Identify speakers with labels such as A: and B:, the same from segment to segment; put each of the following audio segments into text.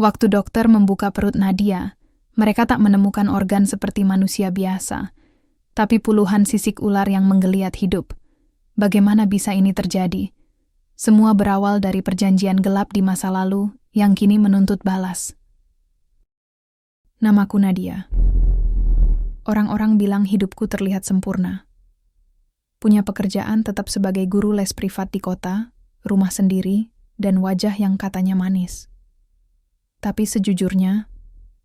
A: Waktu dokter membuka perut Nadia, mereka tak menemukan organ seperti manusia biasa, tapi puluhan sisik ular yang menggeliat hidup. Bagaimana bisa ini terjadi? Semua berawal dari perjanjian gelap di masa lalu yang kini menuntut balas. Namaku Nadia. Orang-orang bilang hidupku terlihat sempurna. Punya pekerjaan tetap sebagai guru les privat di kota, rumah sendiri, dan wajah yang katanya manis. Tapi sejujurnya,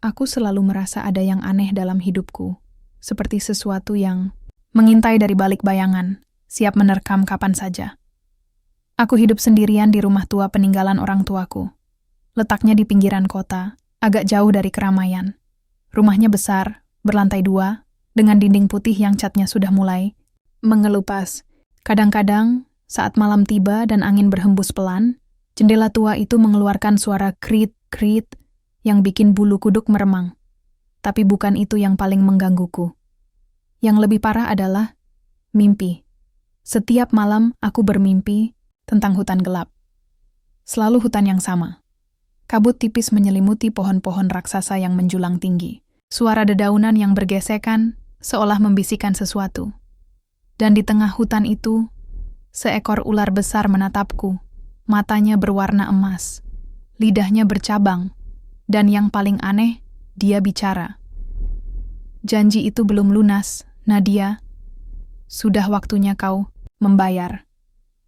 A: aku selalu merasa ada yang aneh dalam hidupku, seperti sesuatu yang mengintai dari balik bayangan, siap menerkam kapan saja. Aku hidup sendirian di rumah tua peninggalan orang tuaku. Letaknya di pinggiran kota, agak jauh dari keramaian. Rumahnya besar, berlantai 2, dengan dinding putih yang catnya sudah mulai mengelupas. Kadang-kadang, saat malam tiba dan angin berhembus pelan, jendela tua itu mengeluarkan suara krit-krit yang bikin bulu kuduk meremang. Tapi bukan itu yang paling menggangguku. Yang lebih parah adalah mimpi. Setiap malam aku bermimpi tentang hutan gelap. Selalu hutan yang sama. Kabut tipis menyelimuti pohon-pohon raksasa yang menjulang tinggi. Suara dedaunan yang bergesekan seolah membisikkan sesuatu. Dan di tengah hutan itu, seekor ular besar menatapku. Matanya berwarna emas, lidahnya bercabang, dan yang paling aneh, dia bicara. Janji itu belum lunas, Nadia. Sudah waktunya kau membayar.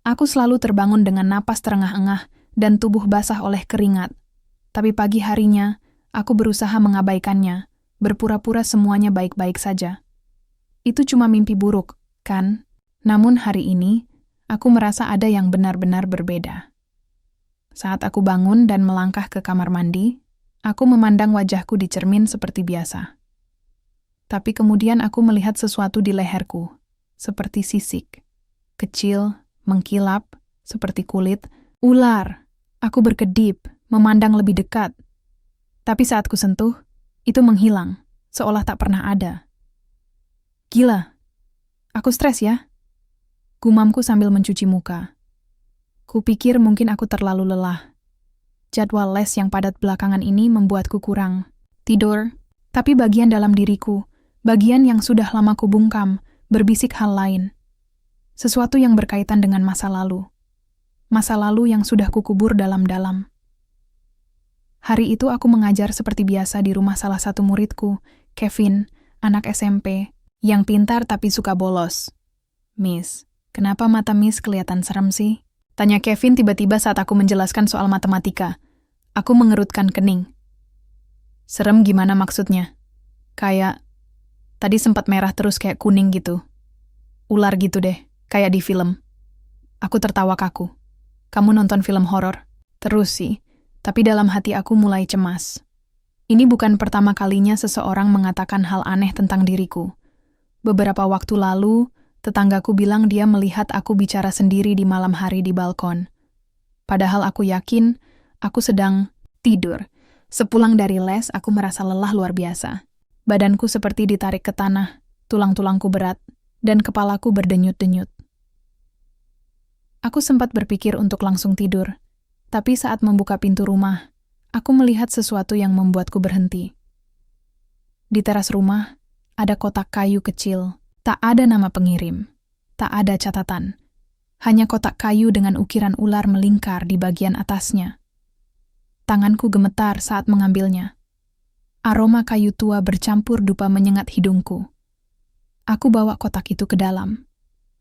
A: Aku selalu terbangun dengan napas terengah-engah dan tubuh basah oleh keringat. Tapi pagi harinya, aku berusaha mengabaikannya, berpura-pura semuanya baik-baik saja. Itu cuma mimpi buruk, kan? Namun hari ini, aku merasa ada yang benar-benar berbeda. Saat aku bangun dan melangkah ke kamar mandi, aku memandang wajahku di cermin seperti biasa. Tapi kemudian aku melihat sesuatu di leherku, seperti sisik. Kecil, mengkilap, seperti kulit, ular. Aku berkedip, memandang lebih dekat. Tapi saat ku sentuh, itu menghilang, seolah tak pernah ada. Gila, aku stres ya? Gumamku sambil mencuci muka. Kupikir mungkin aku terlalu lelah. Jadwal les yang padat belakangan ini membuatku kurang tidur, tapi bagian dalam diriku, bagian yang sudah lama kubungkam, berbisik hal lain. Sesuatu yang berkaitan dengan masa lalu. Masa lalu yang sudah kukubur dalam-dalam. Hari itu aku mengajar seperti biasa di rumah salah satu muridku, Kevin, anak SMP, yang pintar tapi suka bolos. Miss, kenapa mata Miss kelihatan serem sih? Tanya Kevin tiba-tiba saat aku menjelaskan soal matematika. Aku mengerutkan kening. Serem gimana maksudnya? Kayak, tadi sempat merah terus kayak kuning gitu. Ular gitu deh, kayak di film. Aku tertawa kaku. Kamu nonton film horor? Terus sih, tapi dalam hati aku mulai cemas. Ini bukan pertama kalinya seseorang mengatakan hal aneh tentang diriku. Beberapa waktu lalu, tetanggaku bilang dia melihat aku bicara sendiri di malam hari di balkon. Padahal aku yakin, aku sedang tidur. Sepulang dari les, aku merasa lelah luar biasa. Badanku seperti ditarik ke tanah, tulang-tulangku berat, dan kepalaku berdenyut-denyut. Aku sempat berpikir untuk langsung tidur, tapi saat membuka pintu rumah, aku melihat sesuatu yang membuatku berhenti. Di teras rumah, ada kotak kayu kecil. Tak ada nama pengirim, tak ada catatan. Hanya kotak kayu dengan ukiran ular melingkar di bagian atasnya. Tanganku gemetar saat mengambilnya. Aroma kayu tua bercampur dupa menyengat hidungku. Aku bawa kotak itu ke dalam,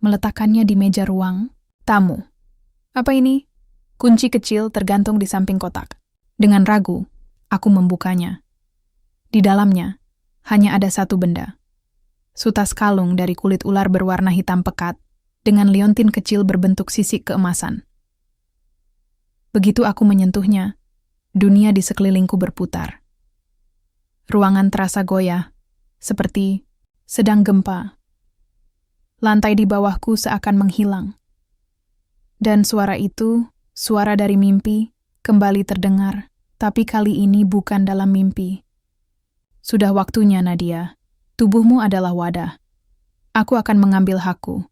A: meletakkannya di meja ruang tamu. Apa ini? Kunci kecil tergantung di samping kotak. Dengan ragu, aku membukanya. Di dalamnya, hanya ada satu benda. Sutas kalung dari kulit ular berwarna hitam pekat, dengan liontin kecil berbentuk sisik keemasan. Begitu aku menyentuhnya, dunia di sekelilingku berputar. Ruangan terasa goyah, seperti sedang gempa. Lantai di bawahku seakan menghilang. Dan suara itu, suara dari mimpi, kembali terdengar, tapi kali ini bukan dalam mimpi. Sudah waktunya, Nadia. Tubuhmu adalah wadah. Aku akan mengambil hakku.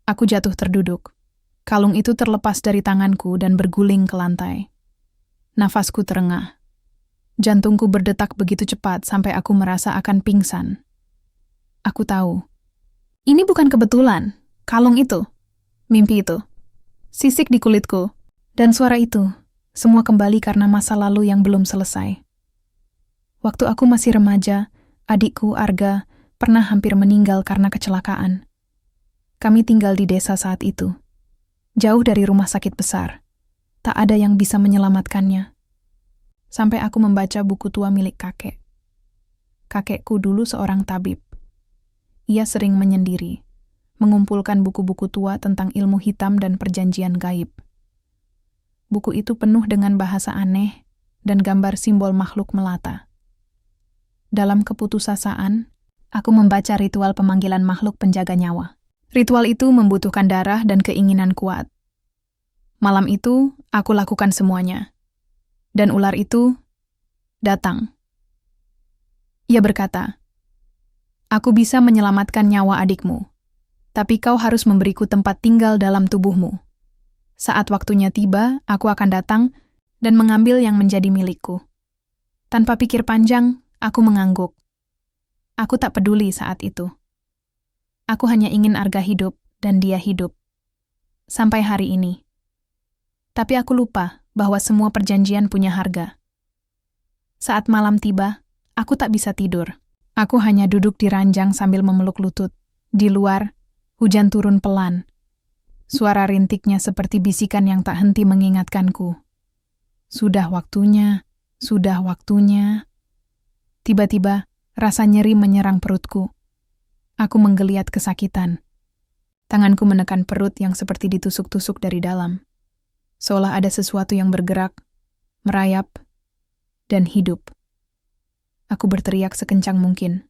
A: Aku jatuh terduduk. Kalung itu terlepas dari tanganku dan berguling ke lantai. Nafasku terengah. Jantungku berdetak begitu cepat sampai aku merasa akan pingsan. Aku tahu. Ini bukan kebetulan. Kalung itu. Mimpi itu. Sisik di kulitku. Dan suara itu. Semua kembali karena masa lalu yang belum selesai. Waktu aku masih remaja, adikku, Arga, pernah hampir meninggal karena kecelakaan. Kami tinggal di desa saat itu. Jauh dari rumah sakit besar. Tak ada yang bisa menyelamatkannya. Sampai aku membaca buku tua milik kakek. Kakekku dulu seorang tabib. Ia sering menyendiri, mengumpulkan buku-buku tua tentang ilmu hitam dan perjanjian gaib. Buku itu penuh dengan bahasa aneh dan gambar simbol makhluk melata. Dalam keputusasaan, aku membaca ritual pemanggilan makhluk penjaga nyawa. Ritual itu membutuhkan darah dan keinginan kuat. Malam itu, aku lakukan semuanya. Dan ular itu datang. Ia berkata, "Aku bisa menyelamatkan nyawa adikmu, tapi kau harus memberiku tempat tinggal dalam tubuhmu. Saat waktunya tiba, aku akan datang dan mengambil yang menjadi milikku." Tanpa pikir panjang, aku mengangguk. Aku tak peduli saat itu. Aku hanya ingin Arga hidup dan dia hidup. Sampai hari ini. Tapi aku lupa bahwa semua perjanjian punya harga. Saat malam tiba, aku tak bisa tidur. Aku hanya duduk di ranjang sambil memeluk lutut. Di luar, hujan turun pelan. Suara rintiknya seperti bisikan yang tak henti mengingatkanku. Sudah waktunya, sudah waktunya. Tiba-tiba, rasa nyeri menyerang perutku. Aku menggeliat kesakitan. Tanganku menekan perut yang seperti ditusuk-tusuk dari dalam. Seolah ada sesuatu yang bergerak, merayap, dan hidup. Aku berteriak sekencang mungkin,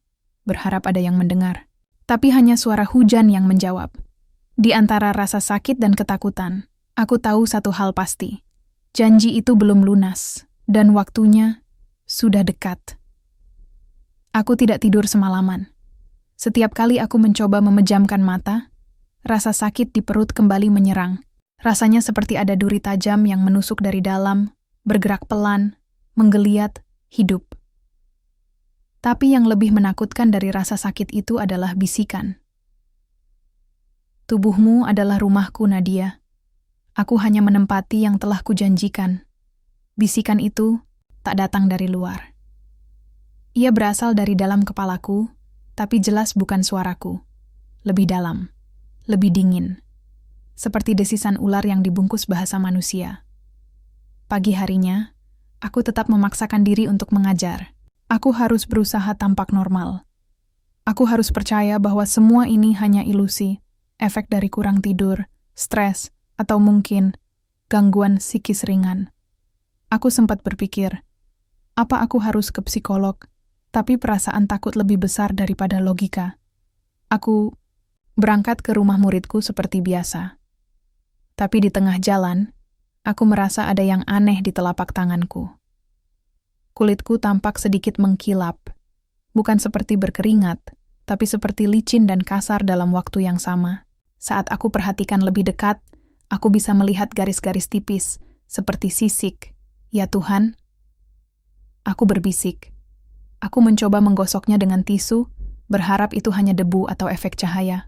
A: berharap ada yang mendengar. Tapi hanya suara hujan yang menjawab. Di antara rasa sakit dan ketakutan, aku tahu satu hal pasti. Janji itu belum lunas, dan waktunya sudah dekat. Aku tidak tidur semalaman. Setiap kali aku mencoba memejamkan mata, rasa sakit di perut kembali menyerang. Rasanya seperti ada duri tajam yang menusuk dari dalam, bergerak pelan, menggeliat, hidup. Tapi yang lebih menakutkan dari rasa sakit itu adalah bisikan. Tubuhmu adalah rumahku, Nadia. Aku hanya menempati yang telah kujanjikan. Bisikan itu tak datang dari luar. Ia berasal dari dalam kepalaku, tapi jelas bukan suaraku. Lebih dalam, lebih dingin. Seperti desisan ular yang dibungkus bahasa manusia. Pagi harinya, aku tetap memaksakan diri untuk mengajar. Aku harus berusaha tampak normal. Aku harus percaya bahwa semua ini hanya ilusi, efek dari kurang tidur, stres, atau mungkin gangguan psikis ringan. Aku sempat berpikir, apa aku harus ke psikolog? Tapi perasaan takut lebih besar daripada logika. Aku berangkat ke rumah muridku seperti biasa. Tapi di tengah jalan, aku merasa ada yang aneh di telapak tanganku. Kulitku tampak sedikit mengkilap, bukan seperti berkeringat, tapi seperti licin dan kasar dalam waktu yang sama. Saat aku perhatikan lebih dekat, aku bisa melihat garis-garis tipis, seperti sisik. Ya Tuhan, aku berbisik. Aku mencoba menggosoknya dengan tisu, berharap itu hanya debu atau efek cahaya.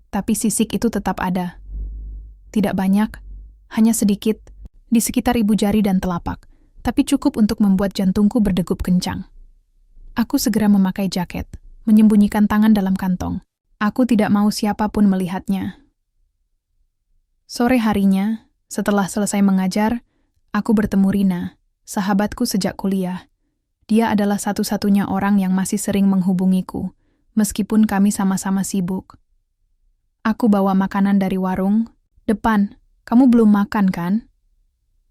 A: Tapi sisik itu tetap ada. Tidak banyak, hanya sedikit, di sekitar ibu jari dan telapak, tapi cukup untuk membuat jantungku berdegup kencang. Aku segera memakai jaket, menyembunyikan tangan dalam kantong. Aku tidak mau siapapun melihatnya. Sore harinya, setelah selesai mengajar, aku bertemu Rina, sahabatku sejak kuliah. Dia adalah satu-satunya orang yang masih sering menghubungiku, meskipun kami sama-sama sibuk. Aku bawa makanan dari warung. "Depan, kamu belum makan kan?"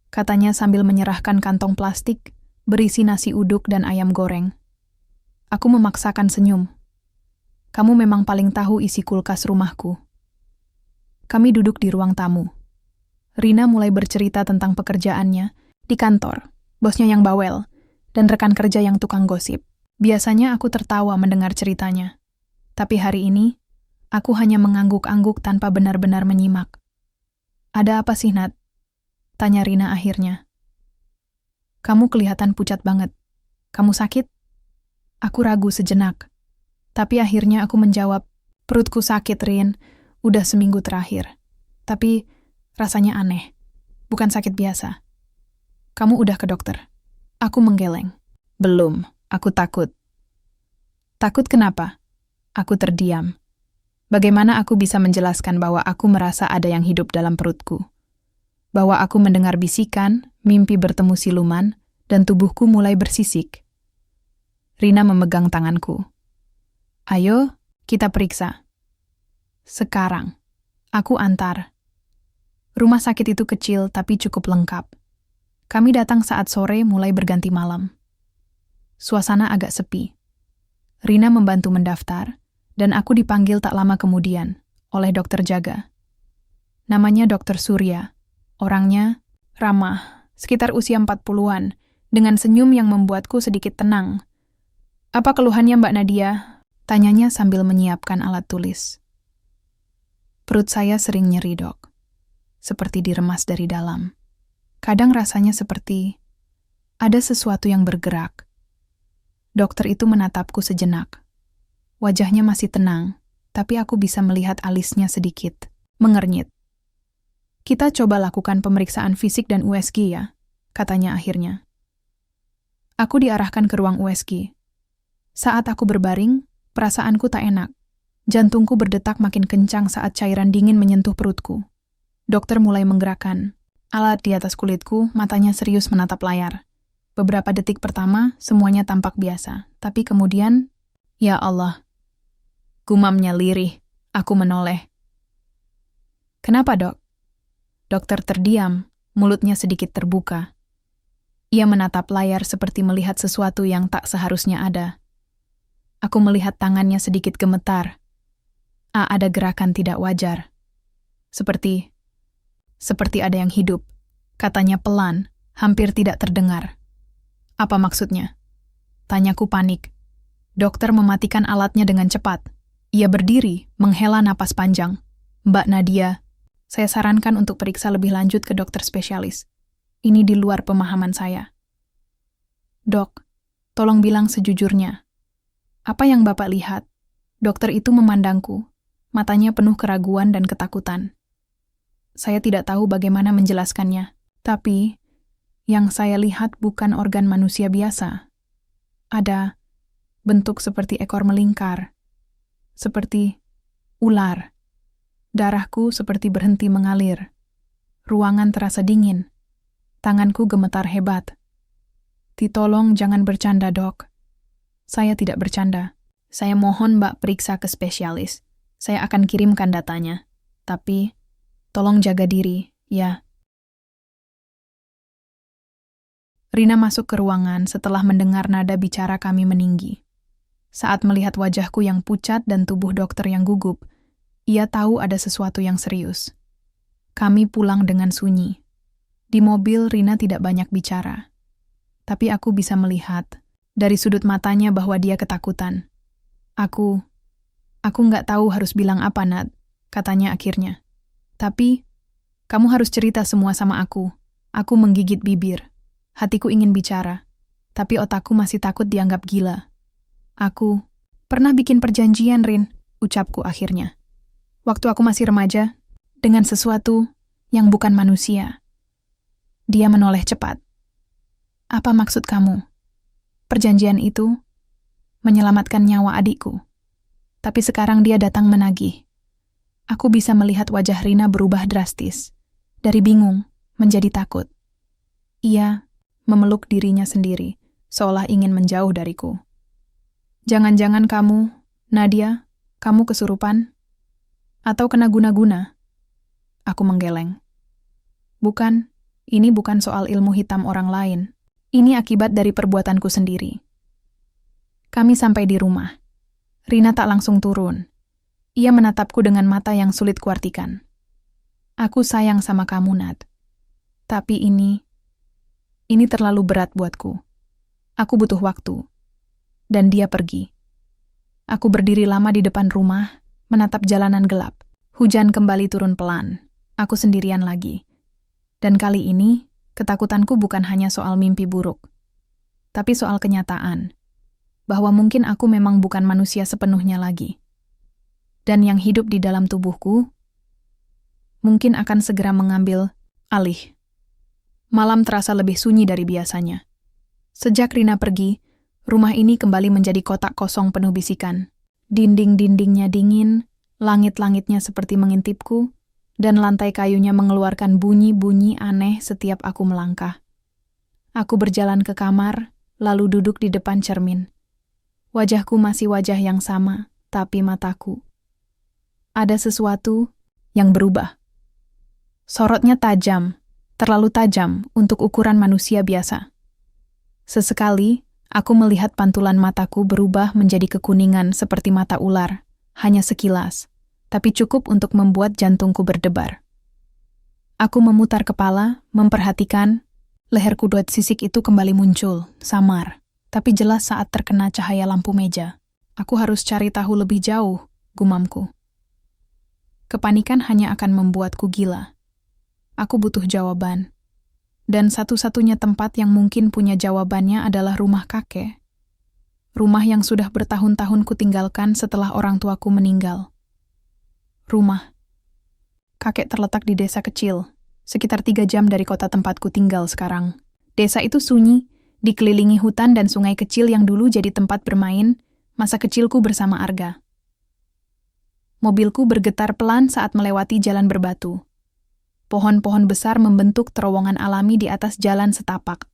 A: Katanya sambil menyerahkan kantong plastik, berisi nasi uduk dan ayam goreng. Aku memaksakan senyum. Kamu memang paling tahu isi kulkas rumahku. Kami duduk di ruang tamu. Rina mulai bercerita tentang pekerjaannya di kantor, bosnya yang bawel, dan rekan kerja yang tukang gosip. Biasanya aku tertawa mendengar ceritanya. Tapi hari ini, aku hanya mengangguk-angguk tanpa benar-benar menyimak. "Ada apa sih, Nat?" tanya Rina akhirnya. Kamu kelihatan pucat banget. Kamu sakit? Aku ragu sejenak. Tapi akhirnya aku menjawab, perutku sakit, Rin. Udah seminggu terakhir. Tapi rasanya aneh. Bukan sakit biasa. Kamu udah ke dokter? Aku menggeleng. Belum, aku takut. Takut kenapa? Aku terdiam. Bagaimana aku bisa menjelaskan bahwa aku merasa ada yang hidup dalam perutku? Bahwa aku mendengar bisikan, mimpi bertemu siluman, dan tubuhku mulai bersisik. Rina memegang tanganku. Ayo, kita periksa. Sekarang, aku antar. Rumah sakit itu kecil tapi cukup lengkap. Kami datang saat sore mulai berganti malam. Suasana agak sepi. Rina membantu mendaftar, dan aku dipanggil tak lama kemudian oleh dokter jaga. Namanya Dokter Surya. Orangnya ramah, sekitar usia 40-an, dengan senyum yang membuatku sedikit tenang. Apa keluhannya Mbak Nadia? Tanyanya sambil menyiapkan alat tulis. Perut saya sering nyeri, Dok. Seperti diremas dari dalam. Kadang rasanya seperti ada sesuatu yang bergerak. Dokter itu menatapku sejenak. Wajahnya masih tenang, tapi aku bisa melihat alisnya sedikit mengernyit. Kita coba lakukan pemeriksaan fisik dan USG ya, katanya akhirnya. Aku diarahkan ke ruang USG. Saat aku berbaring, perasaanku tak enak. Jantungku berdetak makin kencang saat cairan dingin menyentuh perutku. Dokter mulai menggerakkan alat di atas kulitku, matanya serius menatap layar. Beberapa detik pertama, semuanya tampak biasa. Tapi kemudian, ya Allah. Gumamnya lirih. Aku menoleh. Kenapa, Dok? Dokter terdiam, mulutnya sedikit terbuka. Ia menatap layar seperti melihat sesuatu yang tak seharusnya ada. Aku melihat tangannya sedikit gemetar. Ada gerakan tidak wajar. Seperti ada yang hidup. Katanya pelan, hampir tidak terdengar. Apa maksudnya? Tanyaku panik. Dokter mematikan alatnya dengan cepat. Ia berdiri, menghela napas panjang. Mbak Nadia, saya sarankan untuk periksa lebih lanjut ke dokter spesialis. Ini di luar pemahaman saya. Dok, tolong bilang sejujurnya. Apa yang Bapak lihat? Dokter itu memandangku. Matanya penuh keraguan dan ketakutan. Saya tidak tahu bagaimana menjelaskannya. Tapi, yang saya lihat bukan organ manusia biasa. Ada bentuk seperti ekor melingkar. Seperti ular. Darahku seperti berhenti mengalir. Ruangan terasa dingin. Tanganku gemetar hebat. Ditolong jangan bercanda, Dok. Saya tidak bercanda. Saya mohon Mbak periksa ke spesialis. Saya akan kirimkan datanya. Tapi, tolong jaga diri, ya. Rina masuk ke ruangan setelah mendengar nada bicara kami meninggi. Saat melihat wajahku yang pucat dan tubuh dokter yang gugup, ia tahu ada sesuatu yang serius. Kami pulang dengan sunyi. Di mobil Rina tidak banyak bicara. Tapi aku bisa melihat dari sudut matanya bahwa dia ketakutan. Aku nggak tahu harus bilang apa, Nat, katanya akhirnya. Tapi, kamu harus cerita semua sama aku. Aku menggigit bibir. Hatiku ingin bicara, tapi otakku masih takut dianggap gila. Aku pernah bikin perjanjian, Rin, ucapku akhirnya. Waktu aku masih remaja, dengan sesuatu yang bukan manusia. Dia menoleh cepat. Apa maksud kamu? Perjanjian itu menyelamatkan nyawa adikku. Tapi sekarang dia datang menagih. Aku bisa melihat wajah Rina berubah drastis. Dari bingung menjadi takut. Ia memeluk dirinya sendiri, seolah ingin menjauh dariku. Jangan-jangan kamu, Nadia, kamu kesurupan? Atau kena guna-guna? Aku menggeleng. Bukan, ini bukan soal ilmu hitam orang lain. Ini akibat dari perbuatanku sendiri. Kami sampai di rumah. Rina tak langsung turun. Ia menatapku dengan mata yang sulit kuartikan. Aku sayang sama kamu, Nat. Tapi ini terlalu berat buatku. Aku butuh waktu. Dan dia pergi. Aku berdiri lama di depan rumah, menatap jalanan gelap. Hujan kembali turun pelan. Aku sendirian lagi. Dan kali ini, Ketakutanku bukan hanya soal mimpi buruk, tapi soal kenyataan, bahwa mungkin aku memang bukan manusia sepenuhnya lagi. Dan yang hidup di dalam tubuhku mungkin akan segera mengambil alih. Malam terasa lebih sunyi dari biasanya. Sejak Rina pergi, rumah ini kembali menjadi kotak kosong penuh bisikan. Dinding-dindingnya dingin, langit-langitnya seperti mengintipku, dan lantai kayunya mengeluarkan bunyi-bunyi aneh setiap aku melangkah. Aku berjalan ke kamar, lalu duduk di depan cermin. Wajahku masih wajah yang sama, tapi mataku. Ada sesuatu yang berubah. Sorotnya tajam, terlalu tajam untuk ukuran manusia biasa. Sesekali, aku melihat pantulan mataku berubah menjadi kekuningan seperti mata ular, hanya sekilas, tapi cukup untuk membuat jantungku berdebar. Aku memutar kepala, memperhatikan, leherku duet sisik itu kembali muncul, samar, tapi jelas saat terkena cahaya lampu meja. Aku harus cari tahu lebih jauh, gumamku. Kepanikan hanya akan membuatku gila. Aku butuh jawaban. Dan satu-satunya tempat yang mungkin punya jawabannya adalah rumah kakek. Rumah yang sudah bertahun-tahun kutinggalkan setelah orang tuaku meninggal. Rumah. Kakek terletak di desa kecil, sekitar 3 jam dari kota tempatku tinggal sekarang. Desa itu sunyi, dikelilingi hutan dan sungai kecil yang dulu jadi tempat bermain masa kecilku bersama Arga. Mobilku bergetar pelan saat melewati jalan berbatu. Pohon-pohon besar membentuk terowongan alami di atas jalan setapak.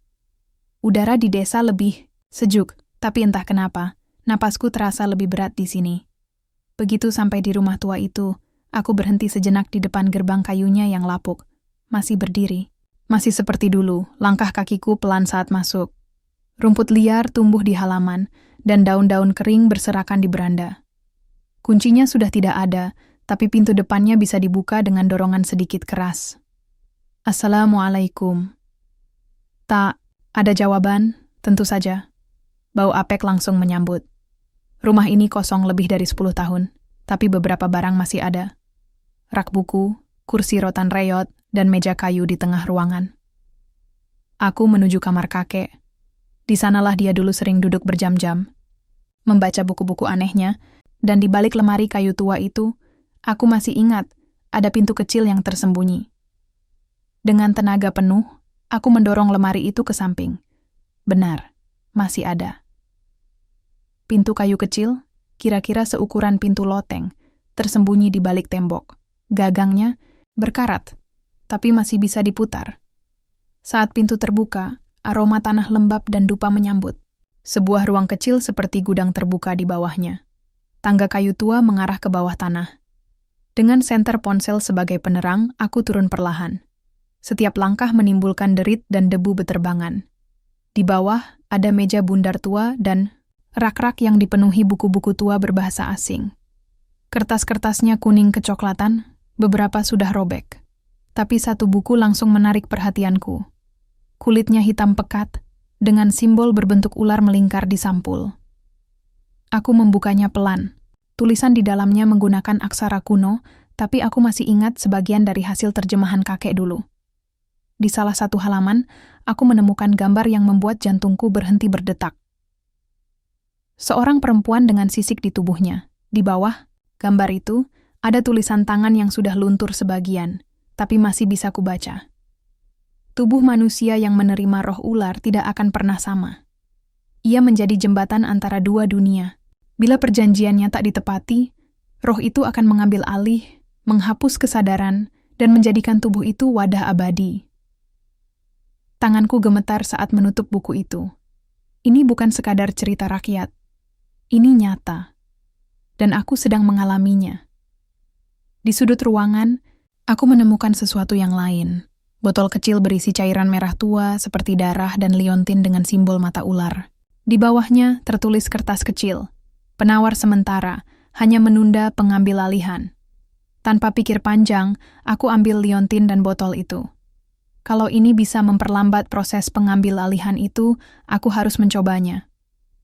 A: Udara di desa lebih sejuk, tapi entah kenapa, napasku terasa lebih berat di sini. Begitu sampai di rumah tua itu, aku berhenti sejenak di depan gerbang kayunya yang lapuk. Masih berdiri. Masih seperti dulu, langkah kakiku pelan saat masuk. Rumput liar tumbuh di halaman, dan daun-daun kering berserakan di beranda. Kuncinya sudah tidak ada, tapi pintu depannya bisa dibuka dengan dorongan sedikit keras. Assalamualaikum. Tak ada jawaban, tentu saja. Bau apek langsung menyambut. Rumah ini kosong lebih dari 10 tahun, tapi beberapa barang masih ada. Rak buku, kursi rotan reyot, dan meja kayu di tengah ruangan. Aku menuju kamar kakek. Di sanalah dia dulu sering duduk berjam-jam, membaca buku-buku anehnya, dan di balik lemari kayu tua itu, aku masih ingat ada pintu kecil yang tersembunyi. Dengan tenaga penuh, aku mendorong lemari itu ke samping. Benar, masih ada. Pintu kayu kecil, kira-kira seukuran pintu loteng, tersembunyi di balik tembok. Gagangnya berkarat, tapi masih bisa diputar. Saat pintu terbuka, aroma tanah lembab dan dupa menyambut. Sebuah ruang kecil seperti gudang terbuka di bawahnya. Tangga kayu tua mengarah ke bawah tanah. Dengan senter ponsel sebagai penerang, aku turun perlahan. Setiap langkah menimbulkan derit dan debu beterbangan. Di bawah, ada meja bundar tua dan rak-rak yang dipenuhi buku-buku tua berbahasa asing. Kertas-kertasnya kuning kecoklatan, beberapa sudah robek. Tapi satu buku langsung menarik perhatianku. Kulitnya hitam pekat, dengan simbol berbentuk ular melingkar di sampul. Aku membukanya pelan. Tulisan di dalamnya menggunakan aksara kuno, tapi aku masih ingat sebagian dari hasil terjemahan kakek dulu. Di salah satu halaman, aku menemukan gambar yang membuat jantungku berhenti berdetak. Seorang perempuan dengan sisik di tubuhnya. Di bawah gambar itu, ada tulisan tangan yang sudah luntur sebagian, tapi masih bisa kubaca. Tubuh manusia yang menerima roh ular tidak akan pernah sama. Ia menjadi jembatan antara dua dunia. Bila perjanjiannya tak ditepati, roh itu akan mengambil alih, menghapus kesadaran, dan menjadikan tubuh itu wadah abadi. Tanganku gemetar saat menutup buku itu. Ini bukan sekadar cerita rakyat. Ini nyata. Dan aku sedang mengalaminya. Di sudut ruangan, aku menemukan sesuatu yang lain. Botol kecil berisi cairan merah tua seperti darah dan liontin dengan simbol mata ular. Di bawahnya tertulis kertas kecil. Penawar sementara, hanya menunda pengambil alihan. Tanpa pikir panjang, aku ambil liontin dan botol itu. Kalau ini bisa memperlambat proses pengambil alihan itu, aku harus mencobanya.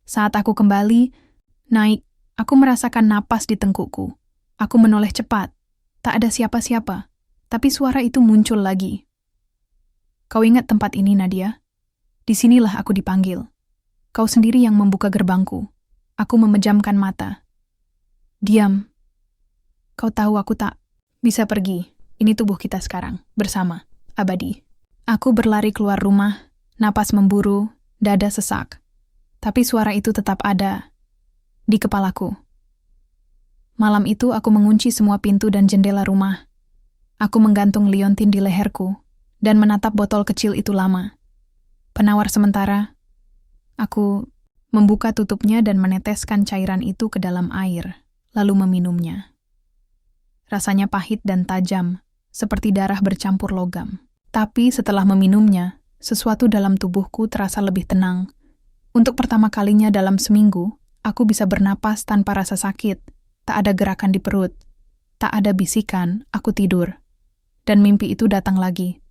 A: Saat aku kembali, naik, aku merasakan napas di tengkukku. Aku menoleh cepat. Tak ada siapa-siapa, tapi suara itu muncul lagi. Kau ingat tempat ini, Nadia? Disinilah aku dipanggil. Kau sendiri yang membuka gerbangku. Aku memejamkan mata. Diam. Kau tahu aku tak bisa pergi. Ini tubuh kita sekarang, bersama, abadi. Aku berlari keluar rumah, napas memburu, dada sesak. Tapi suara itu tetap ada di kepalaku. Malam itu aku mengunci semua pintu dan jendela rumah. Aku menggantung liontin di leherku dan menatap botol kecil itu lama. Penawar sementara, aku membuka tutupnya dan meneteskan cairan itu ke dalam air, lalu meminumnya. Rasanya pahit dan tajam, seperti darah bercampur logam. Tapi setelah meminumnya, sesuatu dalam tubuhku terasa lebih tenang. Untuk pertama kalinya dalam seminggu, aku bisa bernapas tanpa rasa sakit. Tak ada gerakan di perut. Tak ada bisikan, aku tidur. Dan mimpi itu datang lagi.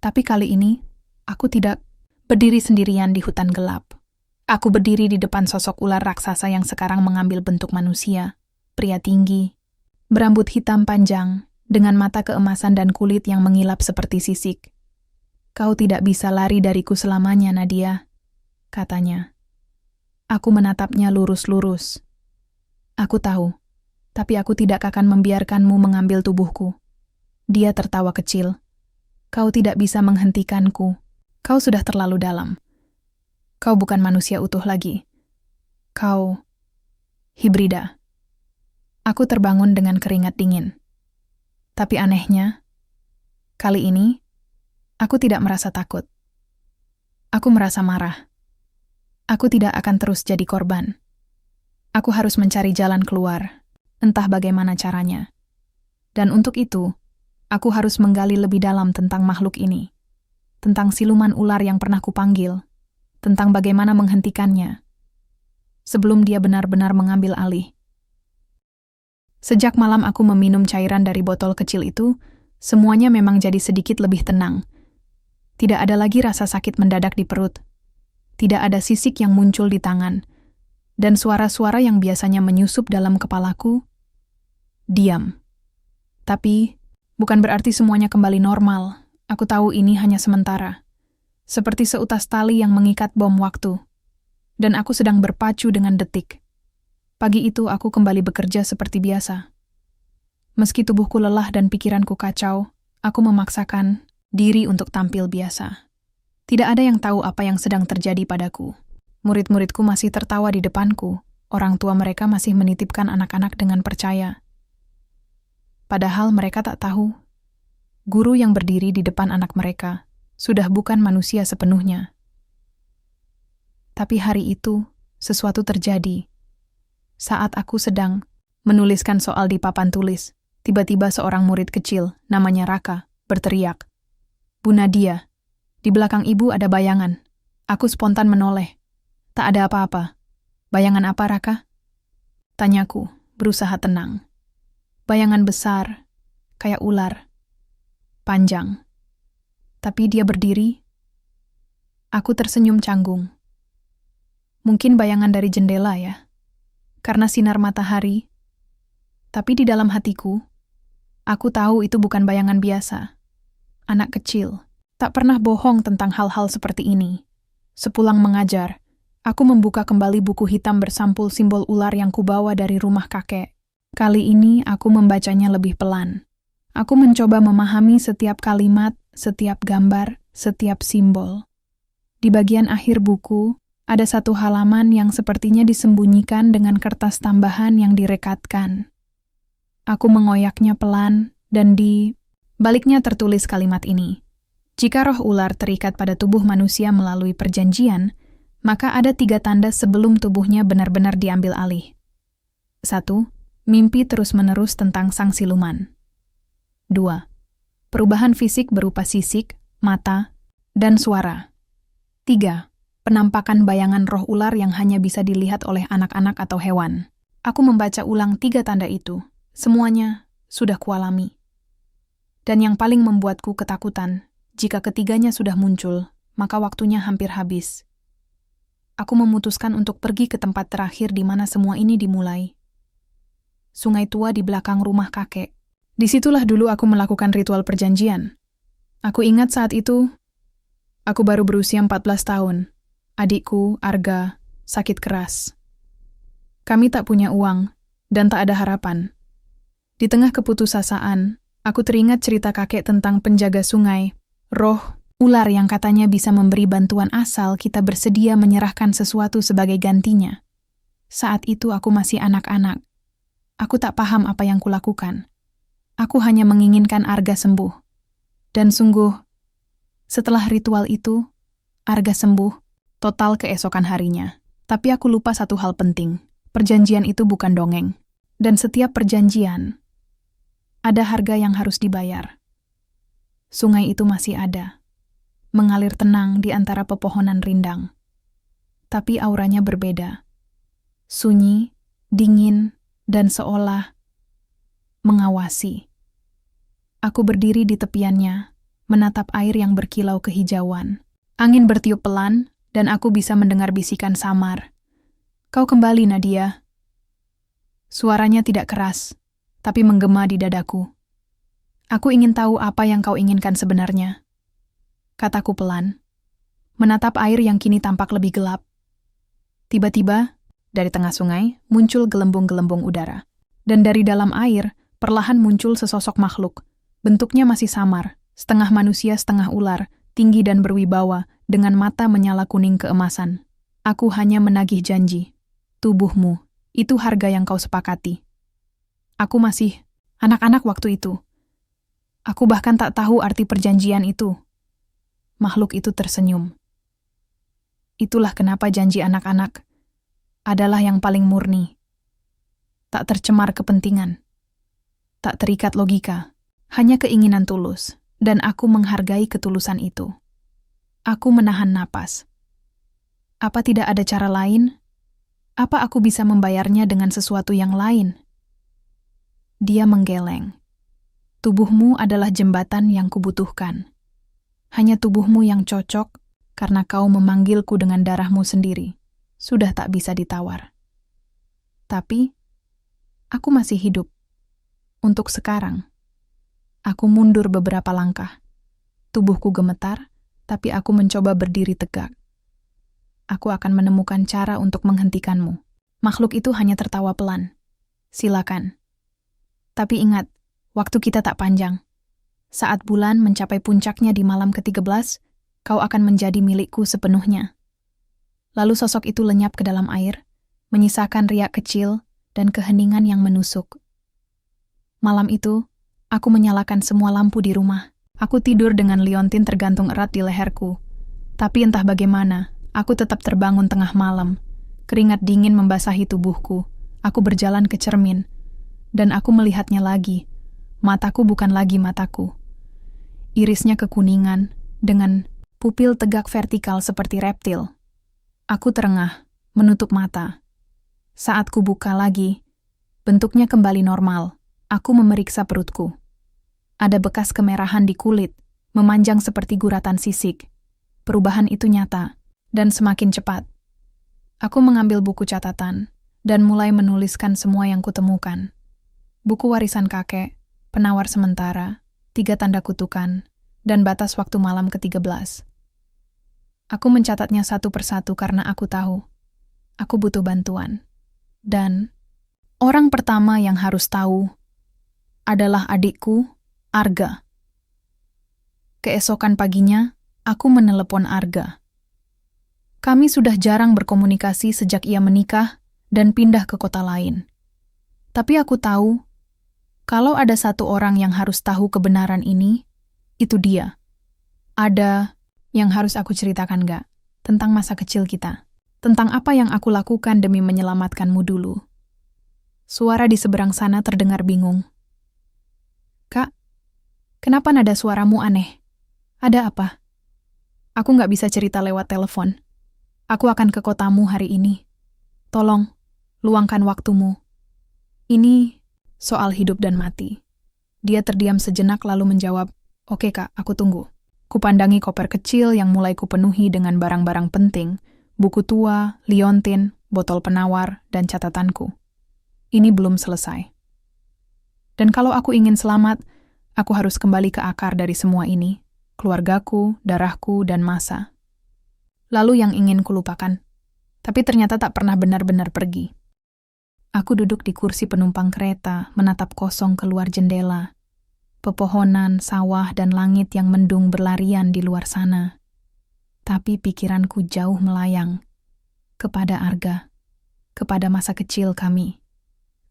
A: Tapi kali ini, aku tidak berdiri sendirian di hutan gelap. Aku berdiri di depan sosok ular raksasa yang sekarang mengambil bentuk manusia. Pria tinggi, berambut hitam panjang, dengan mata keemasan dan kulit yang mengilap seperti sisik. Kau tidak bisa lari dariku selamanya, Nadia, katanya. Aku menatapnya lurus-lurus. Aku tahu, tapi aku tidak akan membiarkanmu mengambil tubuhku. Dia tertawa kecil. Kau tidak bisa menghentikanku. Kau sudah terlalu dalam. Kau bukan manusia utuh lagi. Kau hibrida. Aku terbangun dengan keringat dingin. Tapi anehnya, kali ini, aku tidak merasa takut. Aku merasa marah. Aku tidak akan terus jadi korban. Aku harus mencari jalan keluar, entah bagaimana caranya. Dan untuk itu, aku harus menggali lebih dalam tentang makhluk ini. Tentang siluman ular yang pernah kupanggil. Tentang bagaimana menghentikannya. Sebelum dia benar-benar mengambil alih. Sejak malam aku meminum cairan dari botol kecil itu, semuanya memang jadi sedikit lebih tenang. Tidak ada lagi rasa sakit mendadak di perut. Tidak ada sisik yang muncul di tangan. Dan suara-suara yang biasanya menyusup dalam kepalaku, diam. Tapi, bukan berarti semuanya kembali normal. Aku tahu ini hanya sementara. Seperti seutas tali yang mengikat bom waktu. Dan aku sedang berpacu dengan detik. Pagi itu aku kembali bekerja seperti biasa. Meski tubuhku lelah dan pikiranku kacau, aku memaksakan diri untuk tampil biasa. Tidak ada yang tahu apa yang sedang terjadi padaku. Murid-muridku masih tertawa di depanku. Orang tua mereka masih menitipkan anak-anak dengan percaya. Padahal mereka tak tahu. Guru yang berdiri di depan anak mereka sudah bukan manusia sepenuhnya. Tapi hari itu, sesuatu terjadi. Saat aku sedang menuliskan soal di papan tulis, tiba-tiba seorang murid kecil, namanya Raka, berteriak, "Bu Nadia, di belakang ibu ada bayangan." Aku spontan menoleh. Tak ada apa-apa. "Bayangan apa, Raka?" Tanyaku, berusaha tenang. Bayangan besar, kayak ular. Panjang. Tapi dia berdiri. Aku tersenyum canggung. Mungkin bayangan dari jendela ya. Karena sinar matahari. Tapi di dalam hatiku, aku tahu itu bukan bayangan biasa. Anak kecil, tak pernah bohong tentang hal-hal seperti ini. Sepulang mengajar, aku membuka kembali buku hitam bersampul simbol ular yang kubawa dari rumah kakek. Kali ini aku membacanya lebih pelan. Aku mencoba memahami setiap kalimat, setiap gambar, setiap simbol. Di bagian akhir buku, ada satu halaman yang sepertinya disembunyikan dengan kertas tambahan yang direkatkan. Aku mengoyaknya pelan, dan di baliknya tertulis kalimat ini. Jika roh ular terikat pada tubuh manusia melalui perjanjian, maka ada 3 tanda sebelum tubuhnya benar-benar diambil alih. 1. Mimpi terus-menerus tentang sang siluman. 2. Perubahan fisik berupa sisik, mata, dan suara. 3. Penampakan bayangan roh ular yang hanya bisa dilihat oleh anak-anak atau hewan. Aku membaca ulang 3 tanda itu. Semuanya sudah kualami. Dan yang paling membuatku ketakutan, jika ketiganya sudah muncul, maka waktunya hampir habis. Aku memutuskan untuk pergi ke tempat terakhir di mana semua ini dimulai. Sungai tua di belakang rumah kakek. Disitulah dulu aku melakukan ritual perjanjian. Aku ingat saat itu, Aku baru berusia 14 tahun. Adikku, Arga, sakit keras. Kami tak punya uang dan tak ada harapan. Di tengah keputusasaan, aku teringat cerita kakek tentang penjaga sungai, roh ular yang katanya bisa memberi bantuan asal kita bersedia menyerahkan sesuatu sebagai gantinya. Saat itu aku masih anak-anak. Aku tak paham apa yang kulakukan. Aku hanya menginginkan Arga sembuh. Dan sungguh, setelah ritual itu, Arga sembuh total keesokan harinya. Tapi aku lupa satu hal penting. Perjanjian itu bukan dongeng. Dan setiap perjanjian, ada harga yang harus dibayar. Sungai itu masih ada, mengalir tenang di antara pepohonan rindang. Tapi auranya berbeda. Sunyi, dingin, dan seolah mengawasi. Aku berdiri di tepiannya, menatap air yang berkilau kehijauan. Angin bertiup pelan, dan aku bisa mendengar bisikan samar. "Kau kembali, Nadia." Suaranya tidak keras, tapi menggema di dadaku. "Aku ingin tahu apa yang kau inginkan sebenarnya," kataku pelan, menatap air yang kini tampak lebih gelap. Tiba-tiba, dari tengah sungai, muncul gelembung-gelembung udara. Dan dari dalam air, perlahan muncul sesosok makhluk. Bentuknya masih samar, setengah manusia setengah ular, tinggi dan berwibawa, dengan mata menyala kuning keemasan. Aku hanya menagih janji. "Tubuhmu, itu harga yang kau sepakati." Aku masih anak-anak waktu itu. Aku bahkan tak tahu arti perjanjian itu. Makhluk itu tersenyum. Itulah kenapa janji anak-anak adalah yang paling murni. Tak tercemar kepentingan. Tak terikat logika. Hanya keinginan tulus. Dan aku menghargai ketulusan itu. Aku menahan napas. Apa tidak ada cara lain? Apa aku bisa membayarnya dengan sesuatu yang lain? Dia menggeleng. "Tubuhmu adalah jembatan yang kubutuhkan. Hanya tubuhmu yang cocok karena kau memanggilku dengan darahmu sendiri. Sudah tak bisa ditawar. Tapi, aku masih hidup. Untuk sekarang." Aku mundur beberapa langkah. Tubuhku gemetar, tapi aku mencoba berdiri tegak. Aku akan menemukan cara untuk menghentikanmu. Makhluk itu hanya tertawa pelan. "Silakan. Tapi ingat, waktu kita tak panjang. Saat bulan mencapai puncaknya di malam ke-13, kau akan menjadi milikku sepenuhnya." Lalu sosok itu lenyap ke dalam air, menyisakan riak kecil dan keheningan yang menusuk. Malam itu, aku menyalakan semua lampu di rumah. Aku tidur dengan liontin tergantung erat di leherku. Tapi entah bagaimana, aku tetap terbangun tengah malam. Keringat dingin membasahi tubuhku. Aku berjalan ke cermin. Dan aku melihatnya lagi. Mataku bukan lagi mataku. Irisnya kekuningan, dengan pupil tegak vertikal seperti reptil. Aku terengah, menutup mata. Saat ku buka lagi, bentuknya kembali normal. Aku memeriksa perutku. Ada bekas kemerahan di kulit, memanjang seperti guratan sisik. Perubahan itu nyata, dan semakin cepat. Aku mengambil buku catatan, dan mulai menuliskan semua yang kutemukan. Buku warisan kakek, penawar sementara, 3 tanda kutukan, dan batas waktu malam ke-13. Aku mencatatnya satu persatu karena aku tahu. Aku butuh bantuan. Dan orang pertama yang harus tahu adalah adikku, Arga. Keesokan paginya, aku menelepon Arga. Kami sudah jarang berkomunikasi sejak ia menikah dan pindah ke kota lain. Tapi aku tahu, kalau ada satu orang yang harus tahu kebenaran ini, itu dia. Ada yang harus aku ceritakan gak? Tentang masa kecil kita. Tentang apa yang aku lakukan demi menyelamatkanmu dulu. Suara di seberang sana terdengar bingung. "Kak, kenapa nada suaramu aneh? Ada apa?" "Aku gak bisa cerita lewat telepon. Aku akan ke kotamu hari ini. Tolong, luangkan waktumu. Ini soal hidup dan mati." Dia terdiam sejenak lalu menjawab, "Oke kak, aku tunggu." Kupandangi koper kecil yang mulai kupenuhi dengan barang-barang penting, buku tua, liontin, botol penawar, dan catatanku. Ini belum selesai. Dan kalau aku ingin selamat, aku harus kembali ke akar dari semua ini. keluargaku, darahku, dan masa. Lalu yang ingin kulupakan, tapi ternyata tak pernah benar-benar pergi. Aku duduk di kursi penumpang kereta, menatap kosong keluar jendela. Pepohonan, sawah, dan langit yang mendung berlarian di luar sana. Tapi pikiranku jauh melayang kepada Arga, kepada masa kecil kami,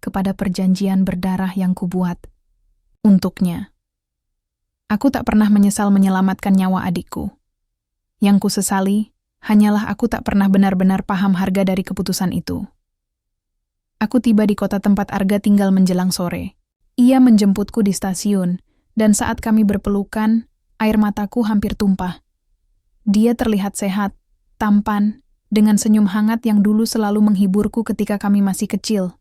A: kepada perjanjian berdarah yang kubuat untuknya. Aku tak pernah menyesal menyelamatkan nyawa adikku. Yang kusesali hanyalah aku tak pernah benar-benar paham harga dari keputusan itu. Aku tiba di kota tempat Arga tinggal menjelang sore. Ia menjemputku di stasiun, dan saat kami berpelukan, air mataku hampir tumpah. Dia terlihat sehat, tampan, dengan senyum hangat yang dulu selalu menghiburku ketika kami masih kecil.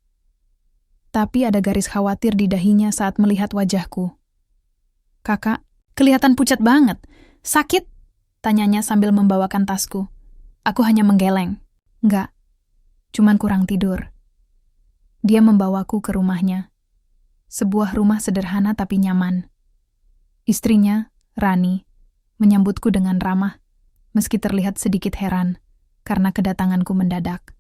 A: Tapi ada garis khawatir di dahinya saat melihat wajahku. "Kakak, kelihatan pucat banget. Sakit?" tanyanya sambil membawakan tasku. Aku hanya menggeleng. "Enggak, cuman kurang tidur." Dia membawaku ke rumahnya. Sebuah rumah sederhana tapi nyaman. Istrinya, Rani, menyambutku dengan ramah, meski terlihat sedikit heran karena kedatanganku mendadak.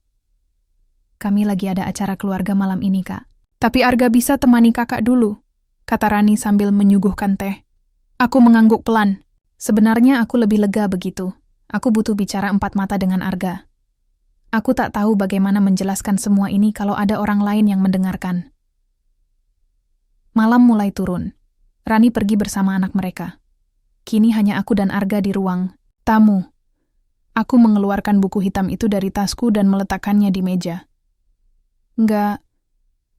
A: "Kami lagi ada acara keluarga malam ini, Kak. Tapi Arga bisa temani kakak dulu," kata Rani sambil menyuguhkan teh. Aku mengangguk pelan. Sebenarnya aku lebih lega begitu. Aku butuh bicara empat mata dengan Arga. Aku tak tahu bagaimana menjelaskan semua ini kalau ada orang lain yang mendengarkan. Malam mulai turun. Rani pergi bersama anak mereka. Kini hanya aku dan Arga di ruang tamu. Aku mengeluarkan buku hitam itu dari tasku dan meletakkannya di meja. "Enggak,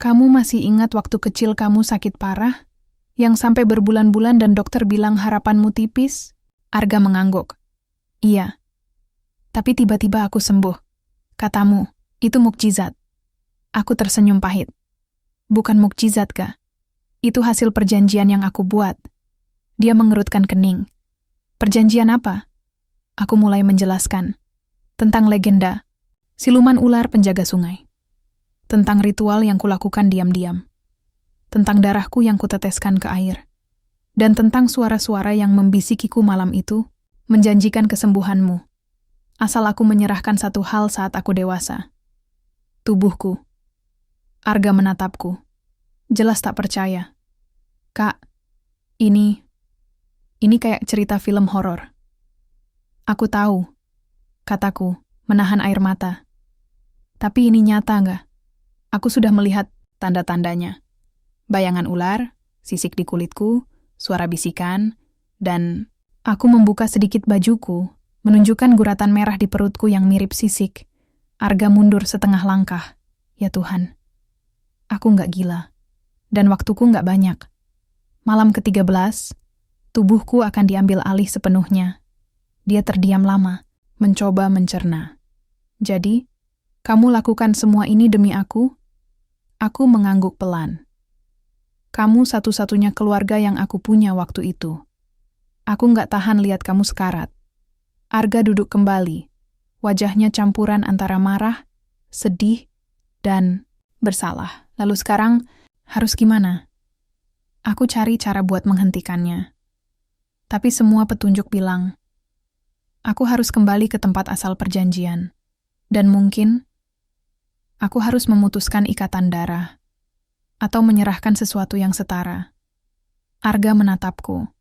A: kamu masih ingat waktu kecil kamu sakit parah? Yang sampai berbulan-bulan dan dokter bilang harapanmu tipis?" Arga mengangguk. "Iya. Tapi tiba-tiba aku sembuh. Katamu, itu mukjizat." Aku tersenyum pahit. "Bukan mukjizat, Kak. Itu hasil perjanjian yang aku buat." Dia mengerutkan kening. "Perjanjian apa?" Aku mulai menjelaskan. Tentang legenda, siluman ular penjaga sungai. Tentang ritual yang kulakukan diam-diam. Tentang darahku yang kuteteskan ke air. Dan tentang suara-suara yang membisikiku malam itu, menjanjikan kesembuhanmu. Asal aku menyerahkan satu hal saat aku dewasa. Tubuhku. Arga menatapku. Jelas tak percaya. "Kak, ini kayak cerita film horor." "Aku tahu," kataku, menahan air mata. "Tapi ini nyata nggak? Aku sudah melihat tanda-tandanya. Bayangan ular, sisik di kulitku, suara bisikan, dan aku membuka sedikit bajuku, menunjukkan guratan merah di perutku yang mirip sisik. Arga mundur setengah langkah. Ya Tuhan, aku nggak gila. Dan waktuku nggak banyak. Malam ke-13, tubuhku akan diambil alih sepenuhnya. Dia terdiam lama, mencoba mencerna. "Jadi, kamu lakukan semua ini demi aku?" Aku mengangguk pelan. "Kamu satu-satunya keluarga yang aku punya waktu itu. Aku nggak tahan lihat kamu sekarat." Arga duduk kembali. Wajahnya campuran antara marah, sedih, dan bersalah. "Lalu sekarang, harus gimana?" Aku cari cara buat menghentikannya. Tapi semua petunjuk bilang, aku harus kembali ke tempat asal perjanjian. Dan mungkin, aku harus memutuskan ikatan darah. Atau menyerahkan sesuatu yang setara. Arga menatapku.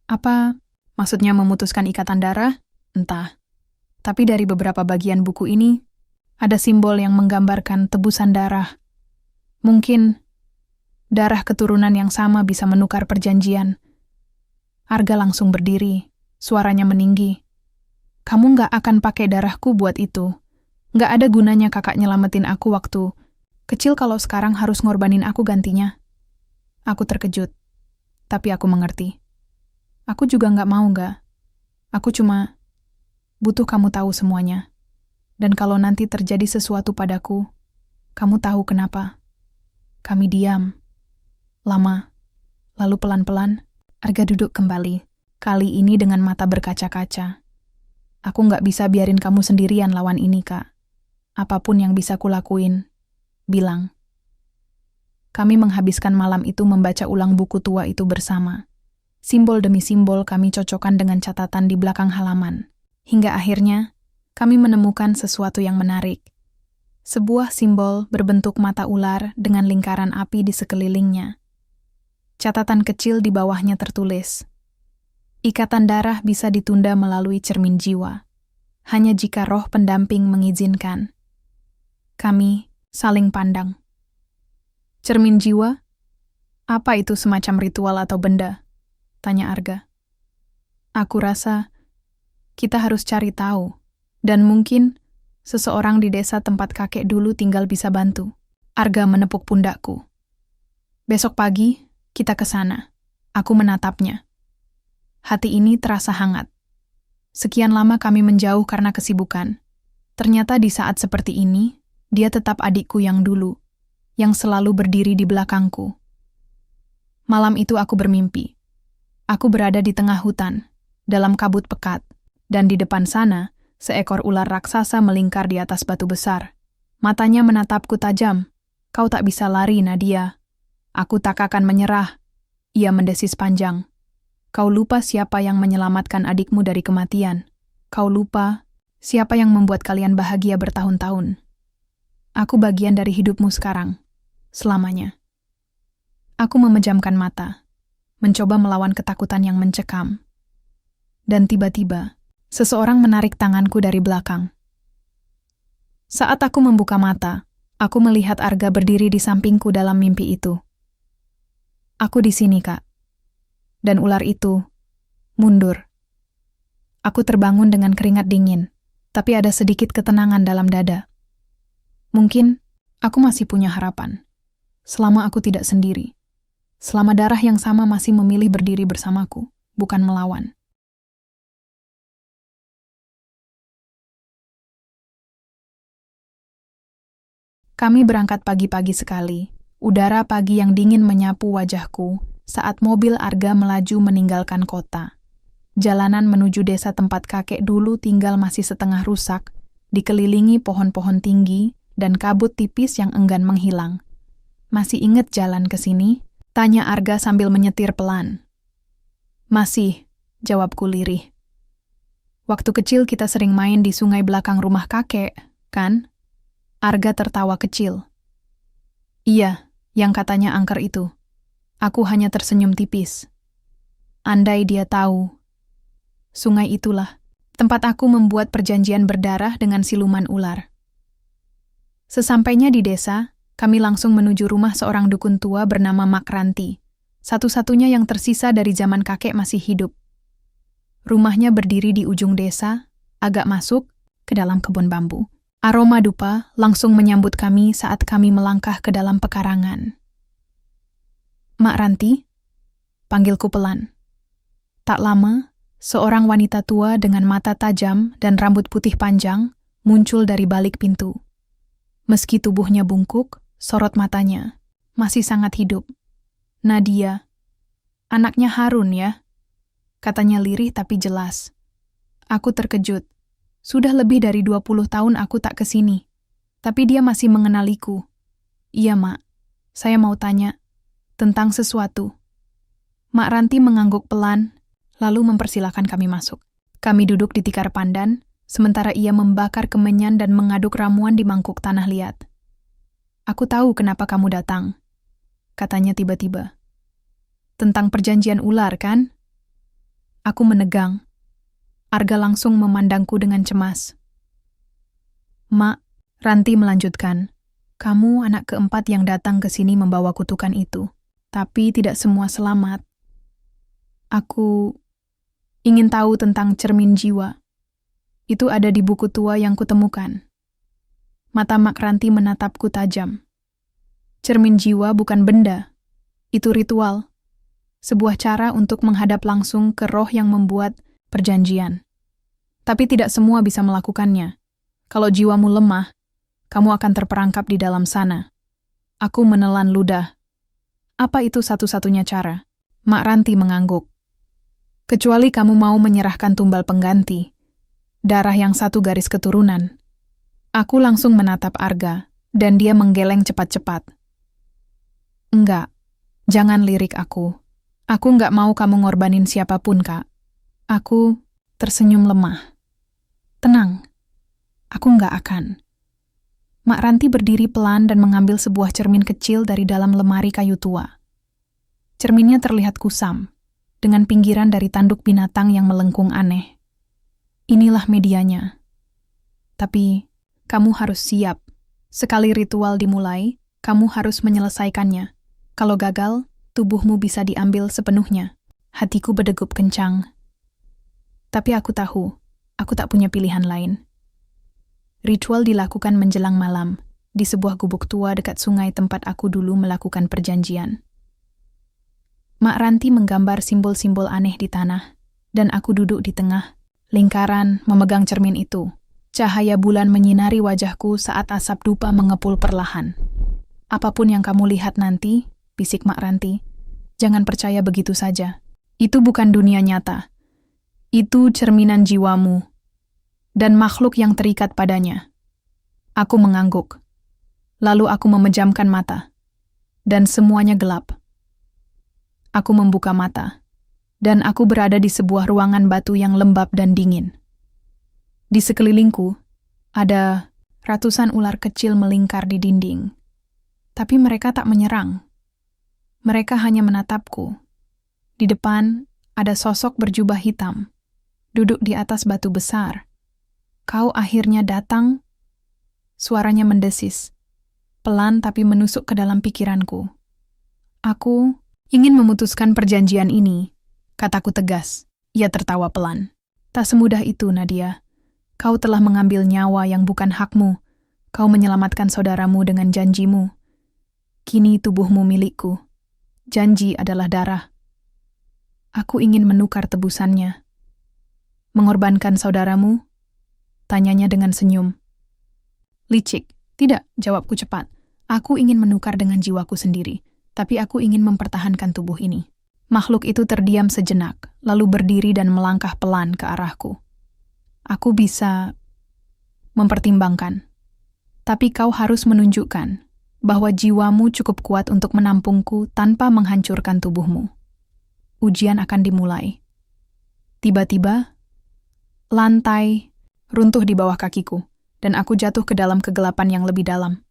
A: "Apa maksudnya memutuskan ikatan darah?" "Entah. Tapi dari beberapa bagian buku ini, ada simbol yang menggambarkan tebusan darah. Mungkin, darah keturunan yang sama bisa menukar perjanjian." Arga langsung berdiri, suaranya meninggi. "Kamu nggak akan pakai darahku buat itu. Nggak ada gunanya kakak nyelamatin aku waktu kecil kalau sekarang harus ngorbanin aku gantinya." Aku terkejut, tapi aku mengerti. Aku juga nggak mau nggak. Aku cuma butuh kamu tahu semuanya. Dan kalau nanti terjadi sesuatu padaku, kamu tahu kenapa. Kami diam. Lama. Lalu pelan-pelan, Arga duduk kembali. Kali ini dengan mata berkaca-kaca. "Aku nggak bisa biarin kamu sendirian lawan ini, Kak. Apapun yang bisa kulakuin, bilang." Kami menghabiskan malam itu membaca ulang buku tua itu bersama. Simbol demi simbol kami cocokkan dengan catatan di belakang halaman. Hingga akhirnya, kami menemukan sesuatu yang menarik. Sebuah simbol berbentuk mata ular dengan lingkaran api di sekelilingnya. Catatan kecil di bawahnya tertulis, "Ikatan darah bisa ditunda melalui cermin jiwa, hanya jika roh pendamping mengizinkan." Kami saling pandang. Cermin jiwa? Apa itu, semacam ritual atau benda? Tanya Arga. Aku rasa kita harus cari tahu, dan mungkin seseorang di desa tempat kakek dulu tinggal bisa bantu. Arga menepuk pundakku. Besok pagi kita ke sana. Aku menatapnya. Hati ini terasa hangat. Sekian lama kami menjauh karena kesibukan. Ternyata di saat seperti ini, dia tetap adikku yang dulu, yang selalu berdiri di belakangku. Malam itu aku bermimpi. Aku berada di tengah hutan, dalam kabut pekat, dan di depan sana, seekor ular raksasa melingkar di atas batu besar. Matanya menatapku tajam. Kau tak bisa lari, Nadia. Aku tak akan menyerah. Ia mendesis panjang. Kau lupa siapa yang menyelamatkan adikmu dari kematian. Kau lupa siapa yang membuat kalian bahagia bertahun-tahun. Aku bagian dari hidupmu sekarang, selamanya. Aku memejamkan mata, mencoba melawan ketakutan yang mencekam. Dan tiba-tiba, seseorang menarik tanganku dari belakang. Saat aku membuka mata, aku melihat Arga berdiri di sampingku dalam mimpi itu. Aku di sini, Kak. Dan ular itu mundur. Aku terbangun dengan keringat dingin, tapi ada sedikit ketenangan dalam dada. Mungkin aku masih punya harapan. Selama aku tidak sendiri. Selama darah yang sama masih memilih berdiri bersamaku, bukan melawan. Kami berangkat pagi-pagi sekali. Udara pagi yang dingin menyapu wajahku saat mobil Arga melaju meninggalkan kota. Jalanan menuju desa tempat kakek dulu tinggal masih setengah rusak, dikelilingi pohon-pohon tinggi dan kabut tipis yang enggan menghilang. Masih ingat jalan ke sini? Tanya Arga sambil menyetir pelan. Masih, jawabku lirih. Waktu kecil kita sering main di sungai belakang rumah kakek, kan? Arga tertawa kecil. Iya, yang katanya angker itu. Aku hanya tersenyum tipis. Andai dia tahu. Sungai itulah tempat aku membuat perjanjian berdarah dengan siluman ular. Sesampainya di desa, kami langsung menuju rumah seorang dukun tua bernama Mak Ranti, satu-satunya yang tersisa dari zaman kakek masih hidup. Rumahnya berdiri di ujung desa, agak masuk ke dalam kebun bambu. Aroma dupa langsung menyambut kami saat kami melangkah ke dalam pekarangan. Mak Ranti, panggilku pelan. Tak lama, seorang wanita tua dengan mata tajam dan rambut putih panjang muncul dari balik pintu. Meski tubuhnya bungkuk, sorot matanya masih sangat hidup. Nadia, anaknya Harun ya? Katanya lirih tapi jelas. Aku terkejut. Sudah lebih dari 20 tahun aku tak kesini. Tapi dia masih mengenaliku. Iya, Mak. Saya mau tanya tentang sesuatu. Mak Ranti mengangguk pelan, lalu mempersilahkan kami masuk. Kami duduk di tikar pandan, sementara ia membakar kemenyan dan mengaduk ramuan di mangkuk tanah liat. Aku tahu kenapa kamu datang, katanya tiba-tiba. Tentang perjanjian ular, kan? Aku menegang. Arga langsung memandangku dengan cemas. Mak, Ranti melanjutkan, kamu anak keempat yang datang ke sini membawa kutukan itu, tapi tidak semua selamat. Aku ingin tahu tentang cermin jiwa. Itu ada di buku tua yang kutemukan. Mata Mak Ranti menatapku tajam. Cermin jiwa bukan benda. Itu ritual. Sebuah cara untuk menghadap langsung ke roh yang membuat perjanjian. Tapi tidak semua bisa melakukannya. Kalau jiwamu lemah, kamu akan terperangkap di dalam sana. Aku menelan ludah. Apa itu satu-satunya cara? Mak Ranti mengangguk. Kecuali kamu mau menyerahkan tumbal pengganti. Darah yang satu garis keturunan. Aku langsung menatap Arga, dan dia menggeleng cepat-cepat. Enggak, jangan lirik aku. Aku nggak mau kamu ngorbanin siapapun, Kak. Aku tersenyum lemah. Tenang, aku nggak akan. Mak Ranti berdiri pelan dan mengambil sebuah cermin kecil dari dalam lemari kayu tua. Cerminnya terlihat kusam, dengan pinggiran dari tanduk binatang yang melengkung aneh. Inilah medianya. Tapi, kamu harus siap. Sekali ritual dimulai, kamu harus menyelesaikannya. Kalau gagal, tubuhmu bisa diambil sepenuhnya. Hatiku berdegup kencang. Tapi aku tahu, aku tak punya pilihan lain. Ritual dilakukan menjelang malam, di sebuah gubuk tua dekat sungai tempat aku dulu melakukan perjanjian. Mak Ranti menggambar simbol-simbol aneh di tanah, dan aku duduk di tengah, lingkaran memegang cermin itu. Cahaya bulan menyinari wajahku saat asap dupa mengepul perlahan. Apapun yang kamu lihat nanti, bisik Mak Ranti, jangan percaya begitu saja. Itu bukan dunia nyata. Itu cerminan jiwamu dan makhluk yang terikat padanya. Aku mengangguk. Lalu aku memejamkan mata. Dan semuanya gelap. Aku membuka mata. Dan aku berada di sebuah ruangan batu yang lembab dan dingin. Di sekelilingku, ada ratusan ular kecil melingkar di dinding. Tapi mereka tak menyerang. Mereka hanya menatapku. Di depan, ada sosok berjubah hitam. Duduk di atas batu besar. Kau akhirnya datang, suaranya mendesis, pelan tapi menusuk ke dalam pikiranku. Aku ingin memutuskan perjanjian ini, kataku tegas. Ia tertawa pelan. Tak semudah itu, Nadia. Kau telah mengambil nyawa yang bukan hakmu. Kau menyelamatkan saudaramu dengan janjimu. Kini tubuhmu milikku. Janji adalah darah. Aku ingin menukar tebusannya. Mengorbankan saudaramu? Tanyanya dengan senyum. Licik, tidak, jawabku cepat. Aku ingin menukar dengan jiwaku sendiri, tapi aku ingin mempertahankan tubuh ini. Makhluk itu terdiam sejenak, lalu berdiri dan melangkah pelan ke arahku. Aku bisa mempertimbangkan. Tapi kau harus menunjukkan bahwa jiwamu cukup kuat untuk menampungku tanpa menghancurkan tubuhmu. Ujian akan dimulai. Tiba-tiba, lantai runtuh di bawah kakiku, dan aku jatuh ke dalam kegelapan yang lebih dalam.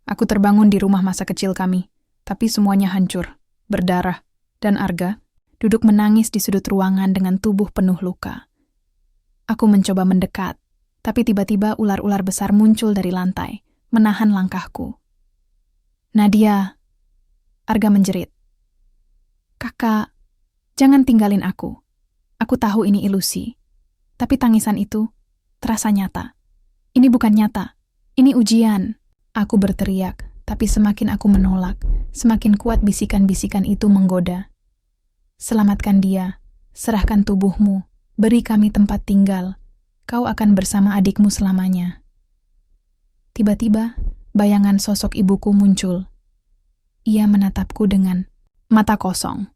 A: Aku terbangun di rumah masa kecil kami, tapi semuanya hancur, berdarah, dan Arga duduk menangis di sudut ruangan dengan tubuh penuh luka. Aku mencoba mendekat, tapi tiba-tiba ular-ular besar muncul dari lantai, menahan langkahku. Nadia, Arga menjerit. Kakak, jangan tinggalin aku. Aku tahu ini ilusi, tapi tangisan itu terasa nyata. Ini bukan nyata, ini ujian. Aku berteriak, tapi semakin aku menolak, semakin kuat bisikan-bisikan itu menggoda. Selamatkan dia, serahkan tubuhmu, beri kami tempat tinggal. Kau akan bersama adikmu selamanya. Tiba-tiba, bayangan sosok ibuku muncul. Ia menatapku dengan mata kosong.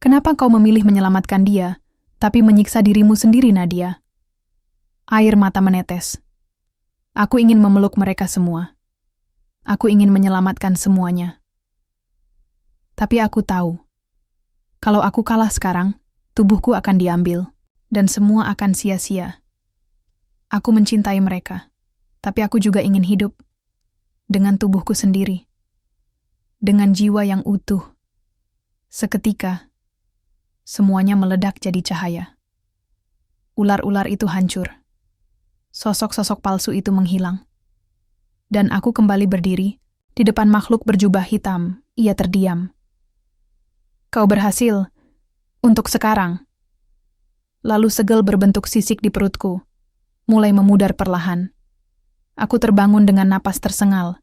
A: Kenapa kau memilih menyelamatkan dia, tapi menyiksa dirimu sendiri, Nadia? Air mata menetes. Aku ingin memeluk mereka semua. Aku ingin menyelamatkan semuanya. Tapi aku tahu, kalau aku kalah sekarang, tubuhku akan diambil, dan semua akan sia-sia. Aku mencintai mereka, tapi aku juga ingin hidup dengan tubuhku sendiri, dengan jiwa yang utuh. Seketika, semuanya meledak jadi cahaya. Ular-ular itu hancur. Sosok-sosok palsu itu menghilang. Dan aku kembali berdiri, di depan makhluk berjubah hitam. Ia terdiam. Kau berhasil, untuk sekarang. Lalu segel berbentuk sisik di perutku, mulai memudar perlahan. Aku terbangun dengan napas tersengal.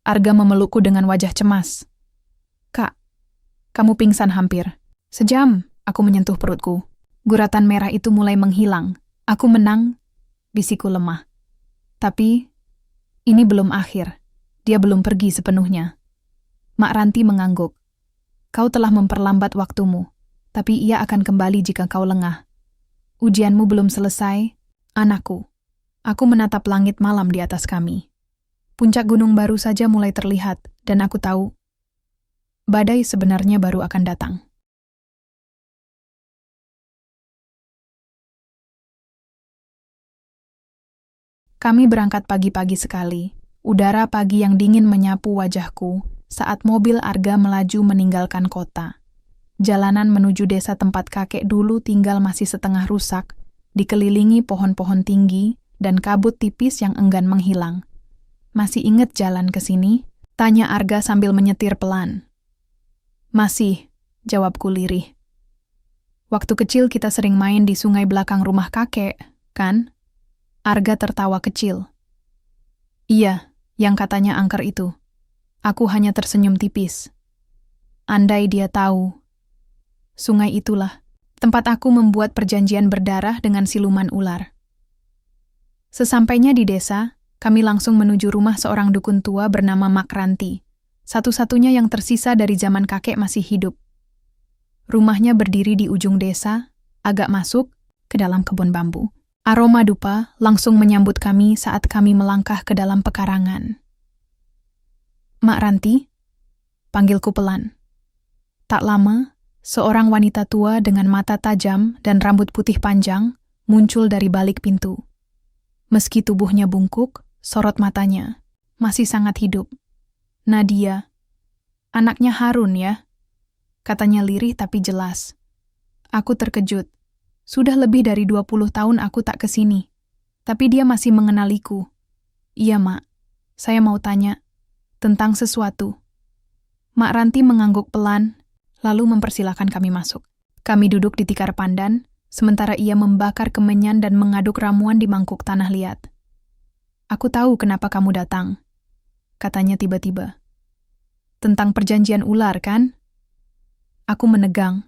A: Arga memelukku dengan wajah cemas. Kak, kamu pingsan hampir. Sejam, aku menyentuh perutku. Guratan merah itu mulai menghilang. Aku menang, bisikku lemah. Tapi, ini belum akhir. Dia belum pergi sepenuhnya. Mak Ranti mengangguk. Kau telah memperlambat waktumu, tapi ia akan kembali jika kau lengah. Ujianmu belum selesai, anakku. Aku menatap langit malam di atas kami. Puncak gunung baru saja mulai terlihat, dan aku tahu, badai sebenarnya baru akan datang. Kami berangkat pagi-pagi sekali. Udara pagi yang dingin menyapu wajahku saat mobil Arga melaju meninggalkan kota. Jalanan menuju desa tempat kakek dulu tinggal masih setengah rusak, dikelilingi pohon-pohon tinggi dan kabut tipis yang enggan menghilang. "Masih inget jalan ke sini?" tanya Arga sambil menyetir pelan. "Masih," jawabku lirih. "Waktu kecil kita sering main di sungai belakang rumah kakek, kan?" Arga tertawa kecil. "Iya, yang katanya angker itu." Aku hanya tersenyum tipis. Andai dia tahu. Sungai itulah tempat aku membuat perjanjian berdarah dengan siluman ular. Sesampainya di desa, kami langsung menuju rumah seorang dukun tua bernama Mak Ranti, satu-satunya yang tersisa dari zaman kakek masih hidup. Rumahnya berdiri di ujung desa, agak masuk ke dalam kebun bambu. Aroma dupa langsung menyambut kami saat kami melangkah ke dalam pekarangan. "Mak Ranti?" panggilku pelan. Tak lama, seorang wanita tua dengan mata tajam dan rambut putih panjang muncul dari balik pintu. Meski tubuhnya bungkuk, sorot matanya masih sangat hidup. "Nadia, anaknya Harun ya?" katanya lirih tapi jelas. Aku terkejut. Sudah lebih dari 20 tahun aku tak kesini. Tapi dia masih mengenaliku. "Iya, Mak. Saya mau tanya tentang sesuatu." Mak Ranti mengangguk pelan, lalu mempersilahkan kami masuk. Kami duduk di tikar pandan, sementara ia membakar kemenyan dan mengaduk ramuan di mangkuk tanah liat. "Aku tahu kenapa kamu datang," katanya tiba-tiba. "Tentang perjanjian ular, kan?" Aku menegang.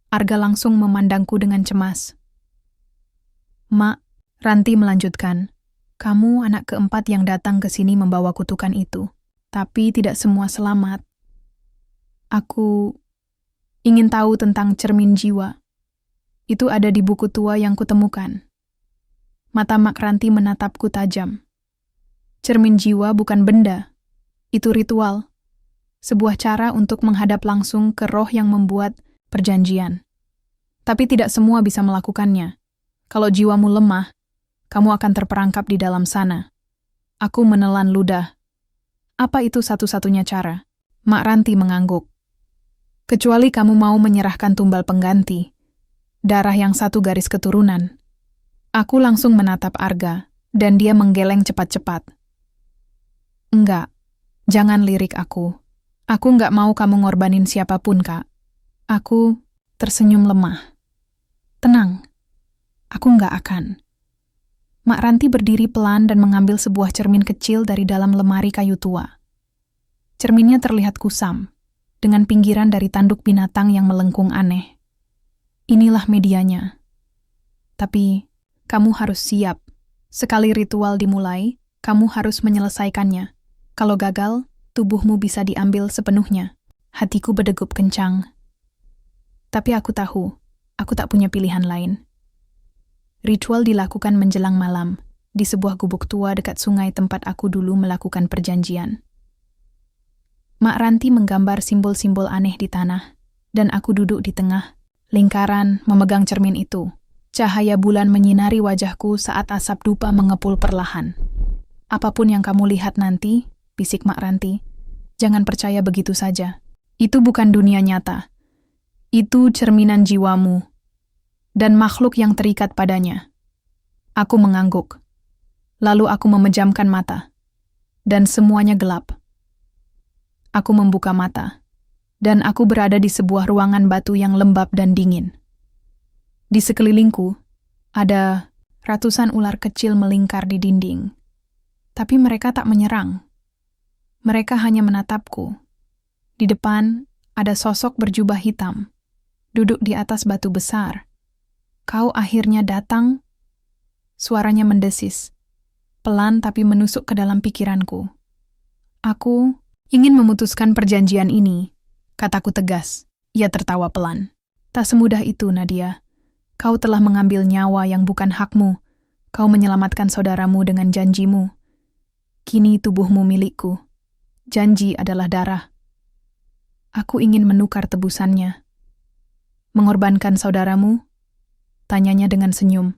A: Arga langsung memandangku dengan cemas. "Mak," Ranti melanjutkan, "kamu anak keempat yang datang ke sini membawa kutukan itu. Tapi tidak semua selamat. Aku ingin tahu tentang cermin jiwa. Itu ada di buku tua yang kutemukan." Mata Mak Ranti menatapku tajam. "Cermin jiwa bukan benda. Itu ritual. Sebuah cara untuk menghadap langsung ke roh yang membuat perjanjian. Tapi tidak semua bisa melakukannya. Kalau jiwamu lemah, kamu akan terperangkap di dalam sana." Aku menelan ludah. "Apa itu satu-satunya cara?" Mak Ranti mengangguk. "Kecuali kamu mau menyerahkan tumbal pengganti. Darah yang satu garis keturunan." Aku langsung menatap Arga, dan dia menggeleng cepat-cepat. "Enggak, jangan lirik aku. Aku enggak mau kamu ngorbanin siapapun, Kak." Aku tersenyum lemah. "Tenang, aku enggak akan." Mak Ranti berdiri pelan dan mengambil sebuah cermin kecil dari dalam lemari kayu tua. Cerminnya terlihat kusam, dengan pinggiran dari tanduk binatang yang melengkung aneh. "Inilah medianya. Tapi kamu harus siap. Sekali ritual dimulai, kamu harus menyelesaikannya. Kalau gagal, tubuhmu bisa diambil sepenuhnya." Hatiku berdegup kencang. Tapi aku tahu, aku tak punya pilihan lain. Ritual dilakukan menjelang malam, di sebuah gubuk tua dekat sungai tempat aku dulu melakukan perjanjian. Mak Ranti menggambar simbol-simbol aneh di tanah, dan aku duduk di tengah, lingkaran memegang cermin itu. Cahaya bulan menyinari wajahku saat asap dupa mengepul perlahan. "Apapun yang kamu lihat nanti," bisik Mak Ranti, "jangan percaya begitu saja. Itu bukan dunia nyata. Itu cerminan jiwamu dan makhluk yang terikat padanya." Aku mengangguk. Lalu aku memejamkan mata, dan semuanya gelap. Aku membuka mata, dan aku berada di sebuah ruangan batu yang lembab dan dingin. Di sekelilingku, ada ratusan ular kecil melingkar di dinding. Tapi mereka tak menyerang. Mereka hanya menatapku. Di depan, ada sosok berjubah hitam, duduk di atas batu besar. "Kau akhirnya datang?" Suaranya mendesis, pelan tapi menusuk ke dalam pikiranku. "Aku ingin memutuskan perjanjian ini," kataku tegas. Ia tertawa pelan. "Tak semudah itu, Nadia. Kau telah mengambil nyawa yang bukan hakmu. Kau menyelamatkan saudaramu dengan janjimu. Kini tubuhmu milikku. Janji adalah darah. Aku ingin menukar tebusannya." "Mengorbankan saudaramu?" tanyanya dengan senyum.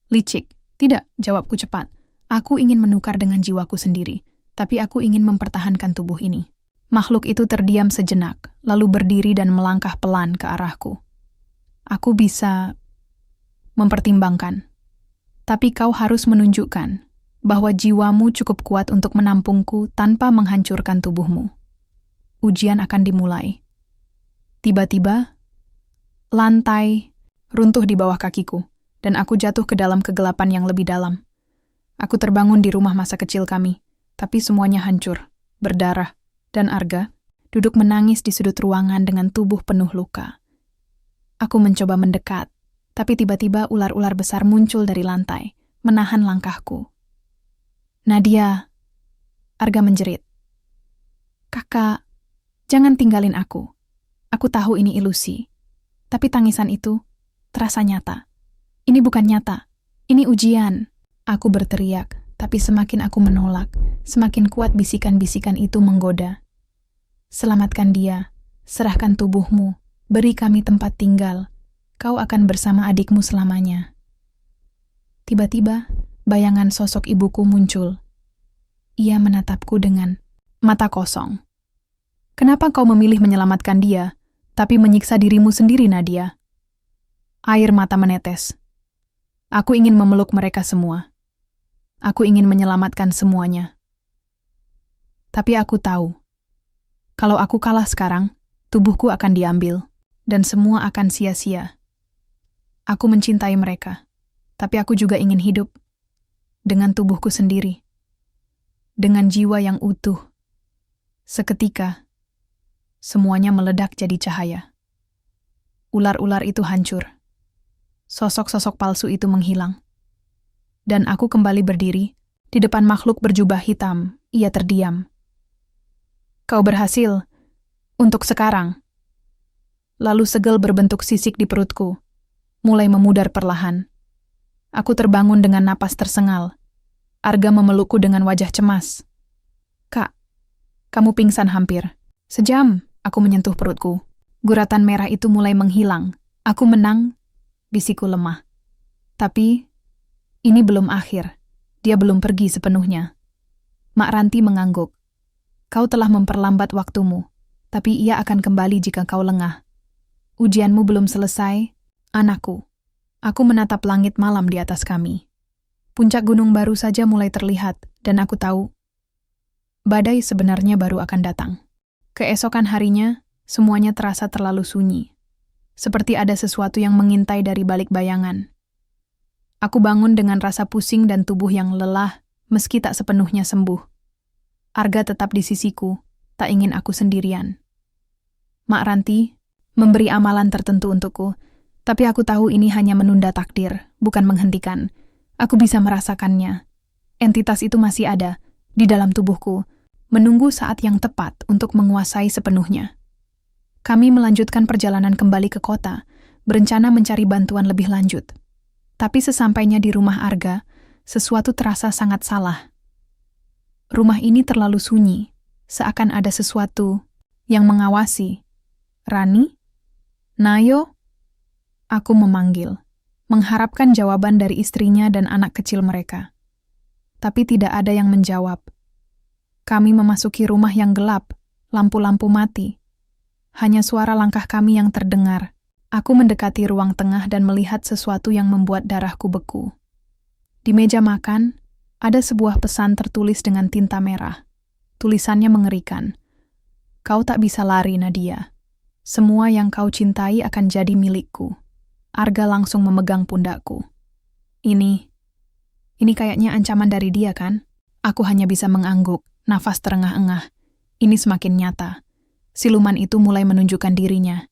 A: "Licik, Tidak, jawabku cepat. Aku ingin menukar dengan jiwaku sendiri, tapi aku ingin mempertahankan tubuh ini. Makhluk itu terdiam sejenak, lalu berdiri dan melangkah pelan ke arahku. Aku bisa mempertimbangkan. Tapi kau harus menunjukkan bahwa jiwamu cukup kuat untuk menampungku tanpa menghancurkan tubuhmu. Ujian akan dimulai. Tiba-tiba, lantai runtuh di bawah kakiku, dan aku jatuh ke dalam kegelapan yang lebih dalam. Aku terbangun di rumah masa kecil kami, tapi semuanya hancur, berdarah, dan Arga duduk menangis di sudut ruangan dengan tubuh penuh luka. Aku mencoba mendekat, tapi tiba-tiba ular-ular besar muncul dari lantai, menahan langkahku. Nadia, Arga menjerit. Kakak, jangan tinggalin aku. Aku tahu ini ilusi, tapi tangisan itu terasa nyata. Ini bukan nyata, ini ujian. Aku berteriak, tapi semakin aku menolak, semakin kuat bisikan-bisikan itu menggoda. Selamatkan dia, serahkan tubuhmu, beri kami tempat tinggal. Kau akan bersama adikmu selamanya. Tiba-tiba, bayangan sosok ibuku muncul. Ia menatapku dengan mata kosong. Kenapa kau memilih menyelamatkan dia, tapi menyiksa dirimu sendiri, Nadia? Air mata menetes. Aku ingin memeluk mereka semua. Aku ingin menyelamatkan semuanya. Tapi aku tahu, kalau aku kalah sekarang, tubuhku akan diambil, dan semua akan sia-sia. Aku mencintai mereka, tapi aku juga ingin hidup dengan tubuhku sendiri, dengan jiwa yang utuh. Seketika, semuanya meledak jadi cahaya. Ular-ular itu hancur. Sosok-sosok palsu itu menghilang. Dan aku kembali berdiri di depan makhluk berjubah hitam. Ia terdiam. Kau berhasil. Untuk sekarang. Lalu segel berbentuk sisik di perutku, mulai memudar perlahan. Aku terbangun dengan napas tersengal. Arga memelukku dengan wajah cemas. Kak, kamu pingsan hampir. Sejam. Aku menyentuh perutku. Guratan merah itu mulai menghilang. Aku menang, bisikku lemah. Tapi, ini belum akhir. Dia belum pergi sepenuhnya. Mak Ranti mengangguk. Kau telah memperlambat waktumu, tapi ia akan kembali jika kau lengah. Ujianmu belum selesai, anakku. Aku menatap langit malam di atas kami. Puncak gunung baru saja mulai terlihat, dan aku tahu, badai sebenarnya baru akan datang. Keesokan harinya, semuanya terasa terlalu sunyi. Seperti ada sesuatu yang mengintai dari balik bayangan. Aku bangun dengan rasa pusing dan tubuh yang lelah, meski tak sepenuhnya sembuh. Arga tetap di sisiku, tak ingin aku sendirian. Mak Ranti memberi amalan tertentu untukku, tapi aku tahu ini hanya menunda takdir, bukan menghentikan. Aku bisa merasakannya. Entitas itu masih ada, di dalam tubuhku, menunggu saat yang tepat untuk menguasai sepenuhnya. Kami melanjutkan perjalanan kembali ke kota, berencana mencari bantuan lebih lanjut. Tapi sesampainya di rumah Arga, sesuatu terasa sangat salah. Rumah ini terlalu sunyi, seakan ada sesuatu yang mengawasi. Rani? Nayo? Aku memanggil, mengharapkan jawaban dari istrinya dan anak kecil mereka. Tapi tidak ada yang menjawab. Kami memasuki rumah yang gelap, lampu-lampu mati. Hanya suara langkah kami yang terdengar. Aku mendekati ruang tengah dan melihat sesuatu yang membuat darahku beku. Di meja makan, ada sebuah pesan tertulis dengan tinta merah. Tulisannya mengerikan. Kau tak bisa lari, Nadia. Semua yang kau cintai akan jadi milikku. Arga langsung memegang pundakku. Ini kayaknya ancaman dari dia, kan? Aku hanya bisa mengangguk. Nafas terengah-engah. Ini semakin nyata. Siluman itu mulai menunjukkan dirinya.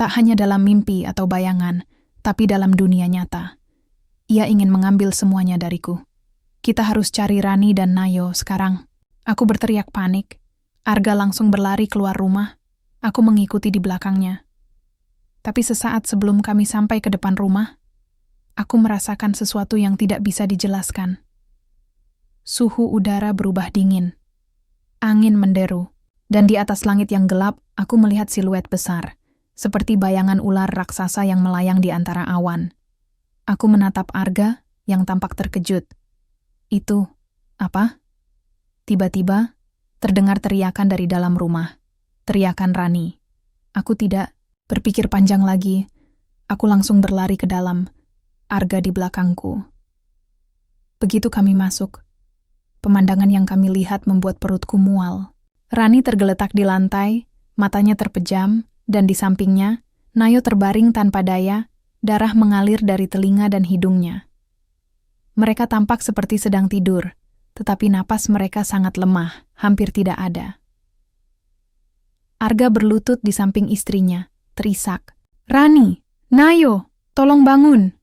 A: Tak hanya dalam mimpi atau bayangan, tapi dalam dunia nyata. Ia ingin mengambil semuanya dariku. Kita harus cari Rani dan Nayo sekarang. Aku berteriak panik. Arga langsung berlari keluar rumah. Aku mengikuti di belakangnya. Tapi sesaat sebelum kami sampai ke depan rumah, aku merasakan sesuatu yang tidak bisa dijelaskan. Suhu udara berubah dingin. Angin menderu, dan di atas langit yang gelap, aku melihat siluet besar, seperti bayangan ular raksasa yang melayang di antara awan. Aku menatap Arga, yang tampak terkejut. Itu, apa? Tiba-tiba, terdengar teriakan dari dalam rumah. Teriakan Rani. Aku tidak berpikir panjang lagi. Aku langsung berlari ke dalam. Arga di belakangku. Begitu kami masuk, pemandangan yang kami lihat membuat perutku mual. Rani tergeletak di lantai, matanya terpejam, dan di sampingnya, Nayo terbaring tanpa daya, darah mengalir dari telinga dan hidungnya. Mereka tampak seperti sedang tidur, tetapi napas mereka sangat lemah, hampir tidak ada. Arga berlutut di samping istrinya, terisak. "Rani! Nayo! Tolong bangun!"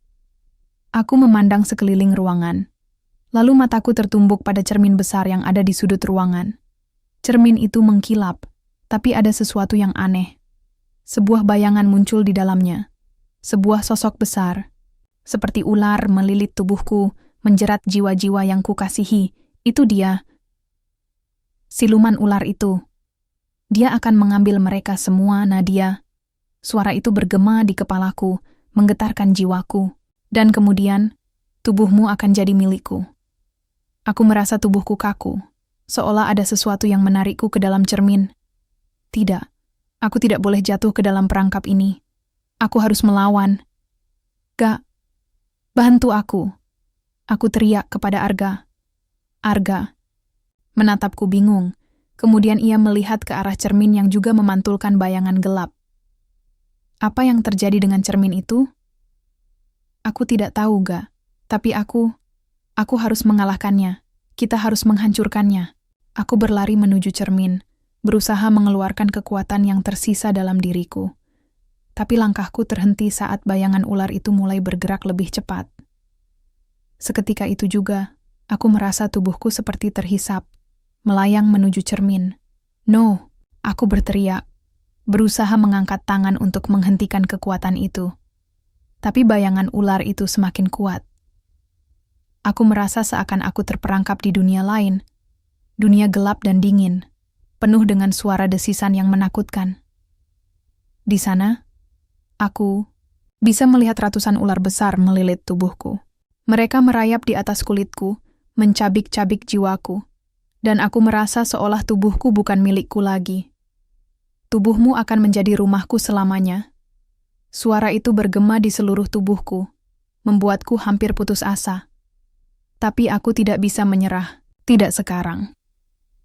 A: Aku memandang sekeliling ruangan. Lalu mataku tertumbuk pada cermin besar yang ada di sudut ruangan. Cermin itu mengkilap, tapi ada sesuatu yang aneh. Sebuah bayangan muncul di dalamnya. Sebuah sosok besar, seperti ular melilit tubuhku, menjerat jiwa-jiwa yang kukasihi. Itu dia. Siluman ular itu. Dia akan mengambil mereka semua, Nadia. Suara itu bergema di kepalaku, menggetarkan jiwaku. Dan kemudian, tubuhmu akan jadi milikku. Aku merasa tubuhku kaku, seolah ada sesuatu yang menarikku ke dalam cermin. Tidak, aku tidak boleh jatuh ke dalam perangkap ini. Aku harus melawan. "Gak, bantu aku." Aku teriak kepada Arga. Arga menatapku bingung, kemudian ia melihat ke arah cermin yang juga memantulkan bayangan gelap. Apa yang terjadi dengan cermin itu? Aku tidak tahu, Ga. Tapi aku harus mengalahkannya. Kita harus menghancurkannya. Aku berlari menuju cermin, berusaha mengeluarkan kekuatan yang tersisa dalam diriku. Tapi langkahku terhenti saat bayangan ular itu mulai bergerak lebih cepat. Seketika itu juga, aku merasa tubuhku seperti terhisap, melayang menuju cermin. "No!" Aku berteriak, berusaha mengangkat tangan untuk menghentikan kekuatan itu. Tapi bayangan ular itu semakin kuat. Aku merasa seakan aku terperangkap di dunia lain, dunia gelap dan dingin, penuh dengan suara desisan yang menakutkan. Di sana, aku bisa melihat ratusan ular besar melilit tubuhku. Mereka merayap di atas kulitku, mencabik-cabik jiwaku, dan aku merasa seolah tubuhku bukan milikku lagi. "Tubuhmu akan menjadi rumahku selamanya." Suara itu bergema di seluruh tubuhku, membuatku hampir putus asa. Tapi aku tidak bisa menyerah, tidak sekarang.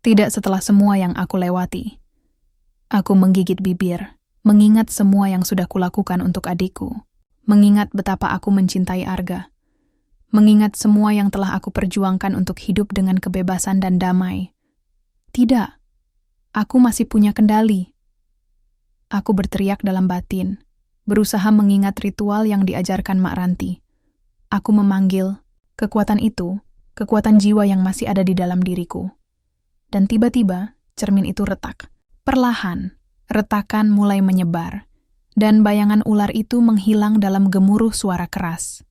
A: Tidak setelah semua yang aku lewati. Aku menggigit bibir, mengingat semua yang sudah kulakukan untuk adikku, mengingat betapa aku mencintai Arga, mengingat semua yang telah aku perjuangkan untuk hidup dengan kebebasan dan damai. Tidak, aku masih punya kendali. Aku berteriak dalam batin, berusaha mengingat ritual yang diajarkan Mak Ranti. Aku memanggil kekuatan itu, kekuatan jiwa yang masih ada di dalam diriku. Dan tiba-tiba, cermin itu retak. Perlahan, retakan mulai menyebar, dan bayangan ular itu menghilang dalam gemuruh suara keras.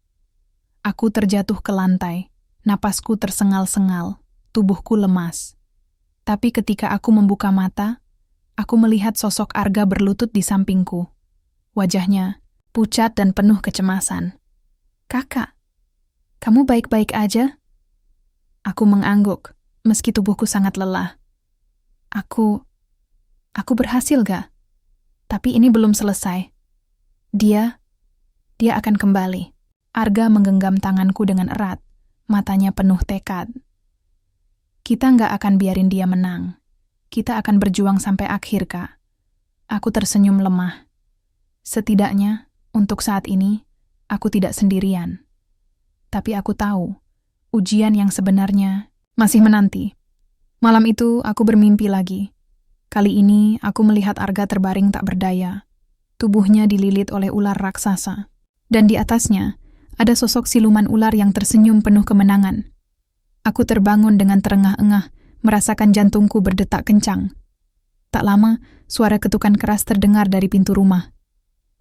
A: Aku terjatuh ke lantai, napasku tersengal-sengal, tubuhku lemas. Tapi ketika aku membuka mata, aku melihat sosok Arga berlutut di sampingku. Wajahnya pucat dan penuh kecemasan. "Kakak, kamu baik-baik aja?" Aku mengangguk, meski tubuhku sangat lelah. Aku berhasil, Ga? Tapi ini belum selesai. Dia akan kembali. Arga menggenggam tanganku dengan erat, matanya penuh tekad. Kita nggak akan biarin dia menang. Kita akan berjuang sampai akhir, Kak. Aku tersenyum lemah. Setidaknya, untuk saat ini, aku tidak sendirian. Tapi aku tahu, ujian yang sebenarnya masih menanti. Malam itu, aku bermimpi lagi. Kali ini, aku melihat Arga terbaring tak berdaya. Tubuhnya dililit oleh ular raksasa. Dan di atasnya, ada sosok siluman ular yang tersenyum penuh kemenangan. Aku terbangun dengan terengah-engah, merasakan jantungku berdetak kencang. Tak lama, suara ketukan keras terdengar dari pintu rumah.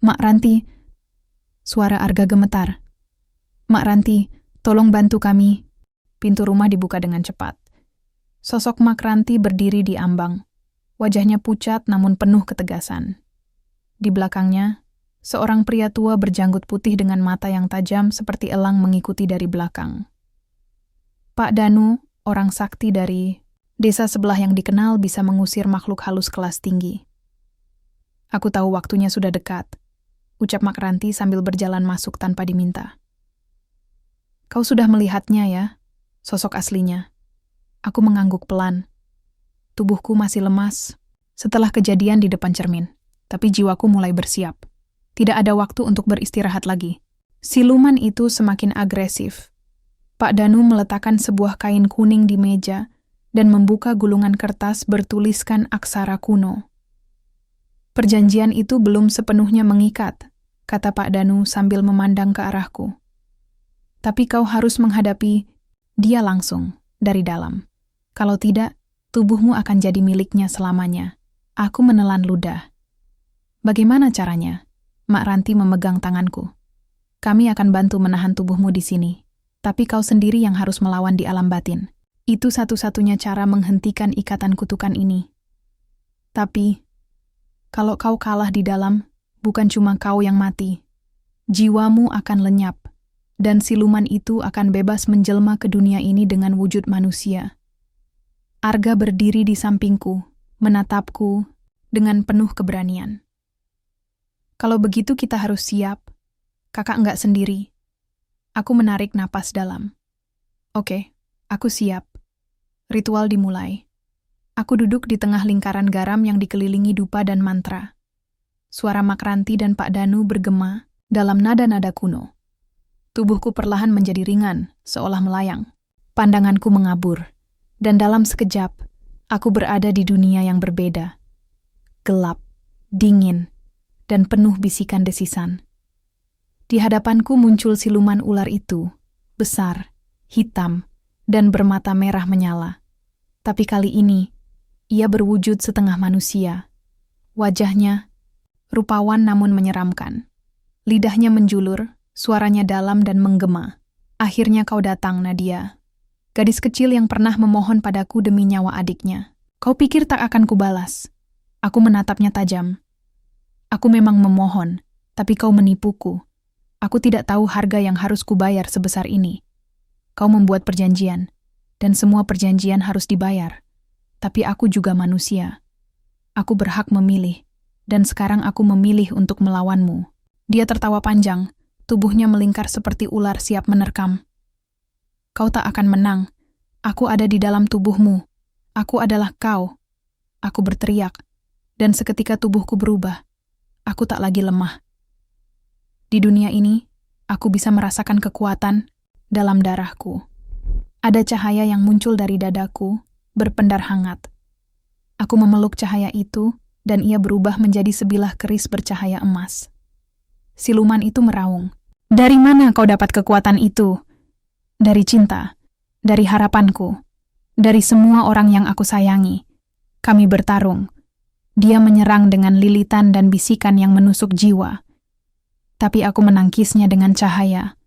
A: "Mak Ranti." Suara Arga gemetar. "Mak Ranti, tolong bantu kami." Pintu rumah dibuka dengan cepat. Sosok Mak Ranti berdiri di ambang. Wajahnya pucat namun penuh ketegasan. Di belakangnya, Seorang pria tua berjanggut putih dengan mata yang tajam seperti elang mengikuti dari belakang. Pak Danu, orang sakti dari desa sebelah yang dikenal bisa mengusir makhluk halus kelas tinggi. Aku tahu waktunya sudah dekat, ucap Mak Ranti sambil berjalan masuk tanpa diminta. Kau sudah melihatnya ya, sosok aslinya. Aku mengangguk pelan. Tubuhku masih lemas setelah kejadian di depan cermin, tapi jiwaku mulai bersiap. Tidak ada waktu untuk beristirahat lagi. Siluman itu semakin agresif. Pak Danu meletakkan sebuah kain kuning di meja dan membuka gulungan kertas bertuliskan aksara kuno. Perjanjian itu belum sepenuhnya mengikat, kata Pak Danu sambil memandang ke arahku. Tapi kau harus menghadapi dia langsung, dari dalam. Kalau tidak, tubuhmu akan jadi miliknya selamanya. Aku menelan ludah. Bagaimana caranya? Mak Ranti memegang tanganku. Kami akan bantu menahan tubuhmu di sini, tapi kau sendiri yang harus melawan di alam batin. Itu satu-satunya cara menghentikan ikatan kutukan ini. Tapi, kalau kau kalah di dalam, bukan cuma kau yang mati. Jiwamu akan lenyap, dan siluman itu akan bebas menjelma ke dunia ini dengan wujud manusia. Arga berdiri di sampingku, menatapku dengan penuh keberanian. Kalau begitu kita harus siap. Kakak enggak sendiri. Aku menarik napas dalam. Oke, aku siap. Ritual dimulai. Aku duduk di tengah lingkaran garam yang dikelilingi dupa dan mantra. Suara Mak Ranti dan Pak Danu bergema dalam nada-nada kuno. Tubuhku perlahan menjadi ringan, seolah melayang. Pandanganku mengabur, dan dalam sekejap, aku berada di dunia yang berbeda. Gelap, dingin, dan penuh bisikan desisan. Di hadapanku muncul siluman ular itu, besar, hitam, dan bermata merah menyala. Tapi kali ini, ia berwujud setengah manusia. Wajahnya rupawan namun menyeramkan. Lidahnya menjulur, suaranya dalam dan menggema. Akhirnya kau datang, Nadia. Gadis kecil yang pernah memohon padaku demi nyawa adiknya. Kau pikir tak akan kubalas? Aku menatapnya tajam. Aku memang memohon, tapi kau menipuku. Aku tidak tahu harga yang harus kubayar sebesar ini. Kau membuat perjanjian, dan semua perjanjian harus dibayar. Tapi aku juga manusia. Aku berhak memilih, dan sekarang aku memilih untuk melawanmu. Dia tertawa panjang, tubuhnya melingkar seperti ular siap menerkam. Kau tak akan menang. Aku ada di dalam tubuhmu. Aku adalah kau. Aku berteriak, dan seketika tubuhku berubah. Aku tak lagi lemah. Di dunia ini, aku bisa merasakan kekuatan dalam darahku. Ada cahaya yang muncul dari dadaku, berpendar hangat. Aku memeluk cahaya itu, dan ia berubah menjadi sebilah keris bercahaya emas. Siluman itu meraung. Dari mana kau dapat kekuatan itu? Dari cinta, dari harapanku, dari semua orang yang aku sayangi. Kami bertarung. Dia menyerang dengan lilitan dan bisikan yang menusuk jiwa. Tapi aku menangkisnya dengan cahaya.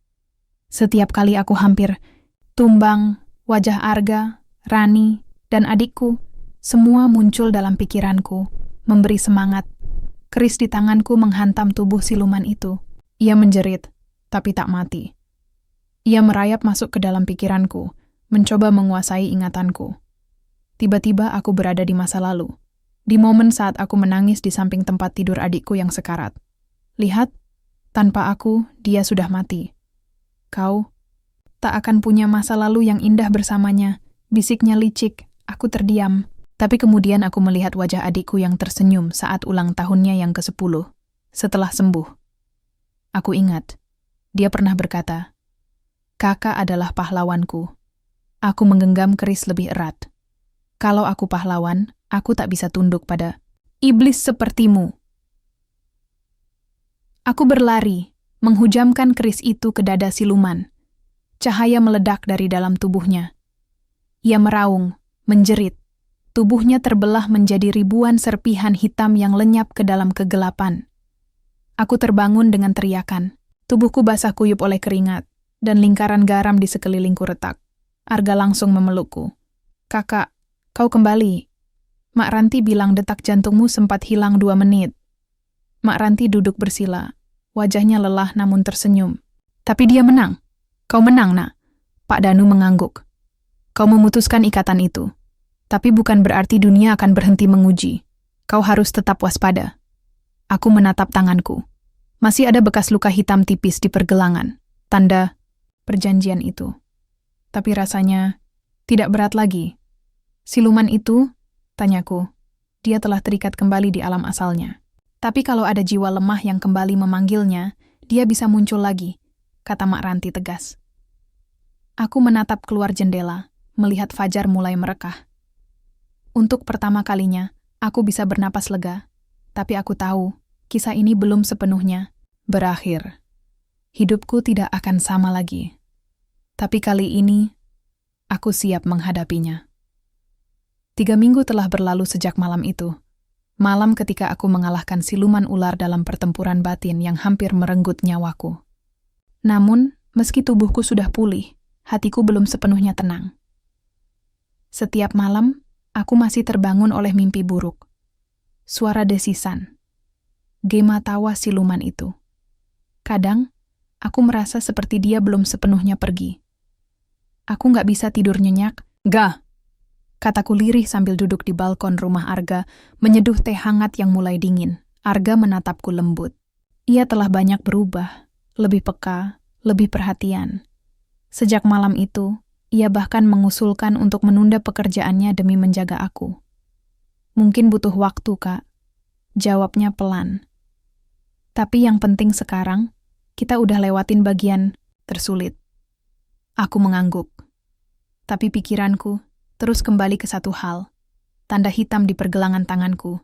A: Setiap kali aku hampir tumbang, wajah Arga, Rani, dan adikku, semua muncul dalam pikiranku, memberi semangat. Keris di tanganku menghantam tubuh siluman itu. Ia menjerit, tapi tak mati. Ia merayap masuk ke dalam pikiranku, mencoba menguasai ingatanku. Tiba-tiba aku berada di masa lalu. Di momen saat aku menangis di samping tempat tidur adikku yang sekarat. Lihat, tanpa aku, dia sudah mati. Kau tak akan punya masa lalu yang indah bersamanya, bisiknya licik. Aku terdiam. Tapi kemudian aku melihat wajah adikku yang tersenyum saat ulang tahunnya yang ke-10. Setelah sembuh. Aku ingat, dia pernah berkata, "Kakak adalah pahlawanku." Aku menggenggam keris lebih erat. Kalau aku pahlawan, aku tak bisa tunduk pada iblis sepertimu. Aku berlari, menghujamkan keris itu ke dada siluman. Cahaya meledak dari dalam tubuhnya. Ia meraung, menjerit. Tubuhnya terbelah menjadi ribuan serpihan hitam yang lenyap ke dalam kegelapan. Aku terbangun dengan teriakan. Tubuhku basah kuyup oleh keringat, dan lingkaran garam di sekelilingku retak. Arga langsung memelukku. "Kakak, kau kembali." Mak Ranti bilang detak jantungmu sempat hilang 2 menit. Mak Ranti duduk bersila, Wajahnya lelah namun tersenyum. Tapi dia menang. Kau menang, nak. Pak Danu mengangguk. Kau memutuskan ikatan itu. Tapi bukan berarti dunia akan berhenti menguji. Kau harus tetap waspada. Aku menatap tanganku. Masih ada bekas luka hitam tipis di pergelangan. Tanda perjanjian itu. Tapi rasanya tidak berat lagi. Siluman itu, tanyaku, dia telah terikat kembali di alam asalnya. Tapi kalau ada jiwa lemah yang kembali memanggilnya, dia bisa muncul lagi, kata Mak Ranti tegas. Aku menatap keluar jendela, melihat fajar mulai merekah. Untuk pertama kalinya, aku bisa bernapas lega. Tapi aku tahu, kisah ini belum sepenuhnya berakhir. Hidupku tidak akan sama lagi. Tapi kali ini, aku siap menghadapinya. 3 minggu telah berlalu sejak malam itu. Malam ketika aku mengalahkan siluman ular dalam pertempuran batin yang hampir merenggut nyawaku. Namun, meski tubuhku sudah pulih, hatiku belum sepenuhnya tenang. Setiap malam, aku masih terbangun oleh mimpi buruk. Suara desisan. Gema tawa siluman itu. Kadang, aku merasa seperti dia belum sepenuhnya pergi. Aku nggak bisa tidur nyenyak. Gah! Kataku lirih sambil duduk di balkon rumah Arga, menyeduh teh hangat yang mulai dingin. Arga menatapku lembut. Ia telah banyak berubah, lebih peka, lebih perhatian. Sejak malam itu, ia bahkan mengusulkan untuk menunda pekerjaannya demi menjaga aku. Mungkin butuh waktu, Kak. Jawabnya pelan. Tapi yang penting sekarang, kita udah lewatin bagian tersulit. Aku mengangguk. Tapi pikiranku terus kembali ke satu hal. Tanda hitam di pergelangan tanganku.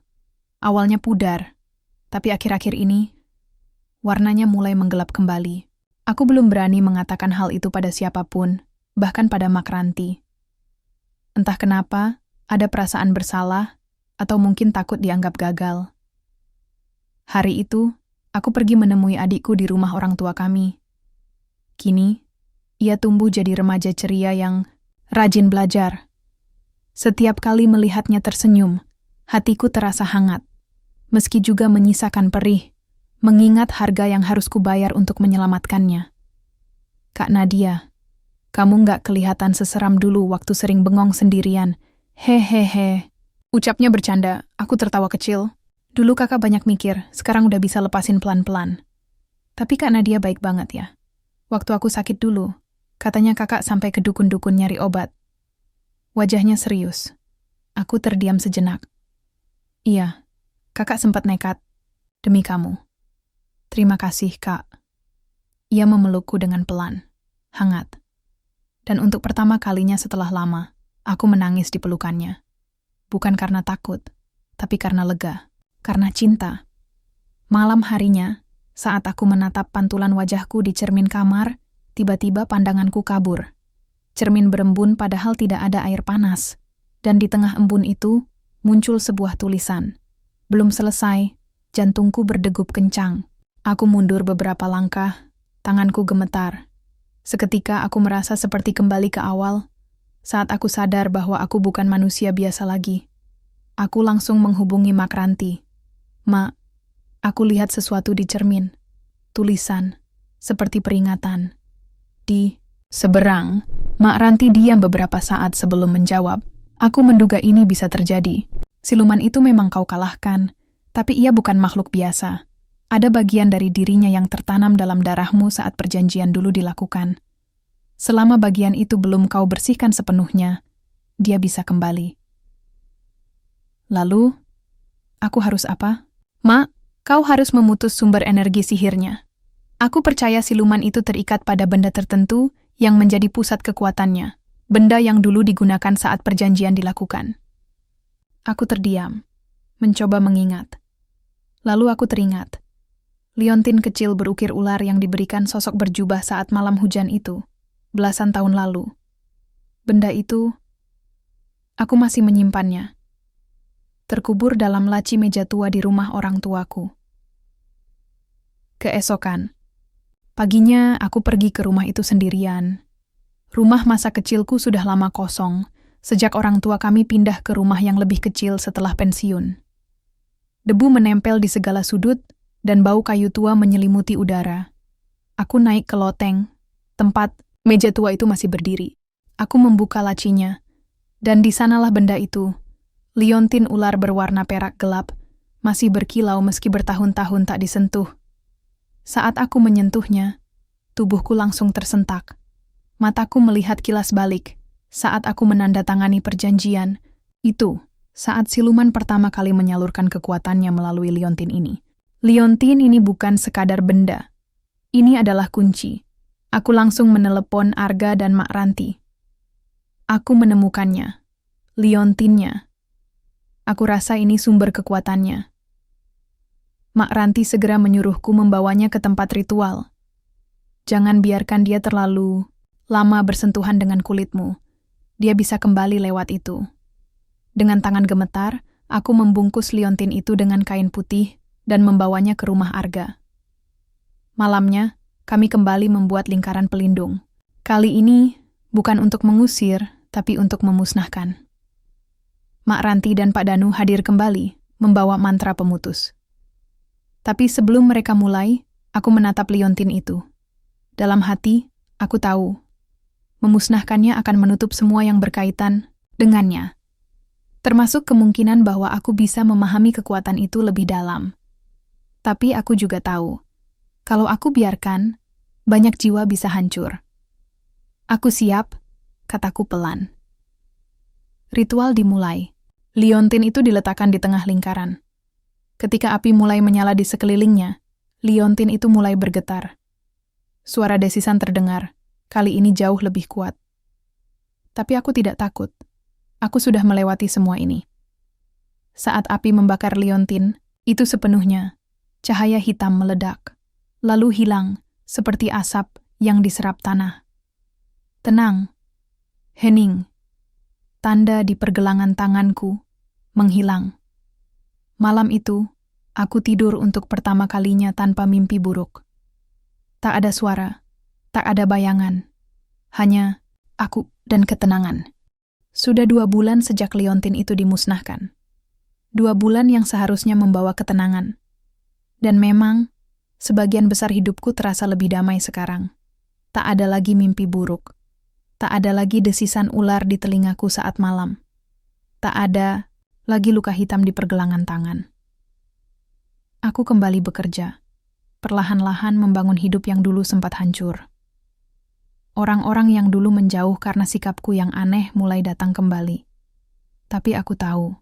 A: Awalnya pudar, tapi akhir-akhir ini, warnanya mulai menggelap kembali. Aku belum berani mengatakan hal itu pada siapapun, bahkan pada Mak Ranti. Entah kenapa, ada perasaan bersalah, atau mungkin takut dianggap gagal. Hari itu, aku pergi menemui adikku di rumah orang tua kami. Kini, ia tumbuh jadi remaja ceria yang rajin belajar. Setiap kali melihatnya tersenyum, hatiku terasa hangat, meski juga menyisakan perih, mengingat harga yang harus kubayar untuk menyelamatkannya. Kak Nadia, kamu nggak kelihatan seseram dulu waktu sering bengong sendirian. Hehehe. Ucapnya bercanda, aku tertawa kecil. Dulu kakak banyak mikir, sekarang udah bisa lepasin pelan-pelan. Tapi Kak Nadia baik banget ya. Waktu aku sakit dulu, katanya kakak sampai ke dukun-dukun nyari obat. Wajahnya serius. Aku terdiam sejenak. Iya, kakak sempat nekat. Demi kamu. Terima kasih, Kak. Ia memelukku dengan pelan, hangat. Dan untuk pertama kalinya setelah lama, aku menangis di pelukannya. Bukan karena takut, tapi karena lega, karena cinta. Malam harinya, saat aku menatap pantulan wajahku di cermin kamar, tiba-tiba pandanganku kabur. Cermin berembun padahal tidak ada air panas. Dan di tengah embun itu, muncul sebuah tulisan. Belum selesai, jantungku berdegup kencang. Aku mundur beberapa langkah, tanganku gemetar. Seketika aku merasa seperti kembali ke awal, saat aku sadar bahwa aku bukan manusia biasa lagi. Aku langsung menghubungi Mak Ranti. Mak, aku lihat sesuatu di cermin. Tulisan, seperti peringatan. Di seberang, Mak Ranti diam beberapa saat sebelum menjawab. Aku menduga ini bisa terjadi. Siluman itu memang kau kalahkan, tapi ia bukan makhluk biasa. Ada bagian dari dirinya yang tertanam dalam darahmu saat perjanjian dulu dilakukan. Selama bagian itu belum kau bersihkan sepenuhnya, dia bisa kembali. Lalu, aku harus apa? Mak, kau harus memutus sumber energi sihirnya. Aku percaya siluman itu terikat pada benda tertentu yang menjadi pusat kekuatannya, benda yang dulu digunakan saat perjanjian dilakukan. Aku terdiam, mencoba mengingat. Lalu aku teringat. Liontin kecil berukir ular yang diberikan sosok berjubah saat malam hujan itu, belasan tahun lalu. Benda itu, aku masih menyimpannya. Terkubur dalam laci meja tua di rumah orang tuaku. Keesokan, paginya aku pergi ke rumah itu sendirian. Rumah masa kecilku sudah lama kosong, sejak orang tua kami pindah ke rumah yang lebih kecil setelah pensiun. Debu menempel di segala sudut, dan bau kayu tua menyelimuti udara. Aku naik ke loteng, tempat meja tua itu masih berdiri. Aku membuka lacinya, dan di sanalah benda itu, liontin ular berwarna perak gelap, masih berkilau meski bertahun-tahun tak disentuh. Saat aku menyentuhnya, tubuhku langsung tersentak. Mataku melihat kilas balik saat aku menandatangani perjanjian. Itu saat siluman pertama kali menyalurkan kekuatannya melalui liontin ini. Liontin ini bukan sekadar benda. Ini adalah kunci. Aku langsung menelepon Arga dan Mak Ranti. Aku menemukannya. Liontinnya. Aku rasa ini sumber kekuatannya. Mak Ranti segera menyuruhku membawanya ke tempat ritual. Jangan biarkan dia terlalu lama bersentuhan dengan kulitmu. Dia bisa kembali lewat itu. Dengan tangan gemetar, aku membungkus liontin itu dengan kain putih dan membawanya ke rumah Arga. Malamnya, kami kembali membuat lingkaran pelindung. Kali ini, bukan untuk mengusir, tapi untuk memusnahkan. Mak Ranti dan Pak Danu hadir kembali, membawa mantra pemutus. Tapi sebelum mereka mulai, aku menatap liontin itu. Dalam hati, aku tahu, memusnahkannya akan menutup semua yang berkaitan dengannya. Termasuk kemungkinan bahwa aku bisa memahami kekuatan itu lebih dalam. Tapi aku juga tahu, kalau aku biarkan, banyak jiwa bisa hancur. Aku siap, kataku pelan. Ritual dimulai. Liontin itu diletakkan di tengah lingkaran. Ketika api mulai menyala di sekelilingnya, liontin itu mulai bergetar. Suara desisan terdengar, kali ini jauh lebih kuat. Tapi aku tidak takut. Aku sudah melewati semua ini. Saat api membakar liontin, itu sepenuhnya, cahaya hitam meledak, lalu hilang seperti asap yang diserap tanah. Tenang, hening, tanda di pergelangan tanganku menghilang. Malam itu, aku tidur untuk pertama kalinya tanpa mimpi buruk. Tak ada suara, tak ada bayangan, hanya aku dan ketenangan. Sudah 2 bulan sejak liontin itu dimusnahkan. 2 bulan yang seharusnya membawa ketenangan. Dan memang, sebagian besar hidupku terasa lebih damai sekarang. Tak ada lagi mimpi buruk. Tak ada lagi desisan ular di telingaku saat malam. Tak ada lagi luka hitam di pergelangan tangan. Aku kembali bekerja. Perlahan-lahan membangun hidup yang dulu sempat hancur. Orang-orang yang dulu menjauh karena sikapku yang aneh mulai datang kembali. Tapi aku tahu,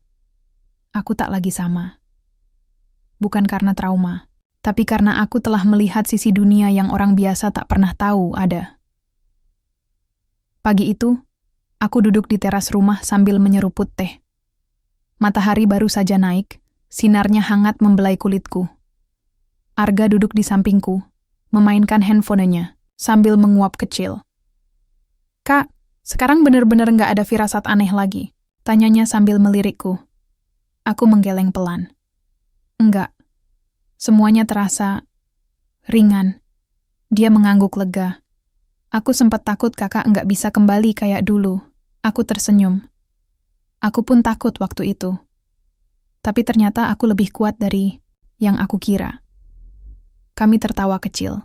A: aku tak lagi sama. Bukan karena trauma, tapi karena aku telah melihat sisi dunia yang orang biasa tak pernah tahu ada. Pagi itu, aku duduk di teras rumah sambil menyeruput teh. Matahari baru saja naik, sinarnya hangat membelai kulitku. Arga duduk di sampingku, memainkan handphonenya sambil menguap kecil. "Kak, sekarang benar-benar nggak ada firasat aneh lagi?" tanyanya sambil melirikku. Aku menggeleng pelan. "Enggak." Semuanya terasa ringan. Dia mengangguk lega. "Aku sempat takut kakak nggak bisa kembali kayak dulu." Aku tersenyum. Aku pun takut waktu itu. Tapi ternyata aku lebih kuat dari yang aku kira. Kami tertawa kecil.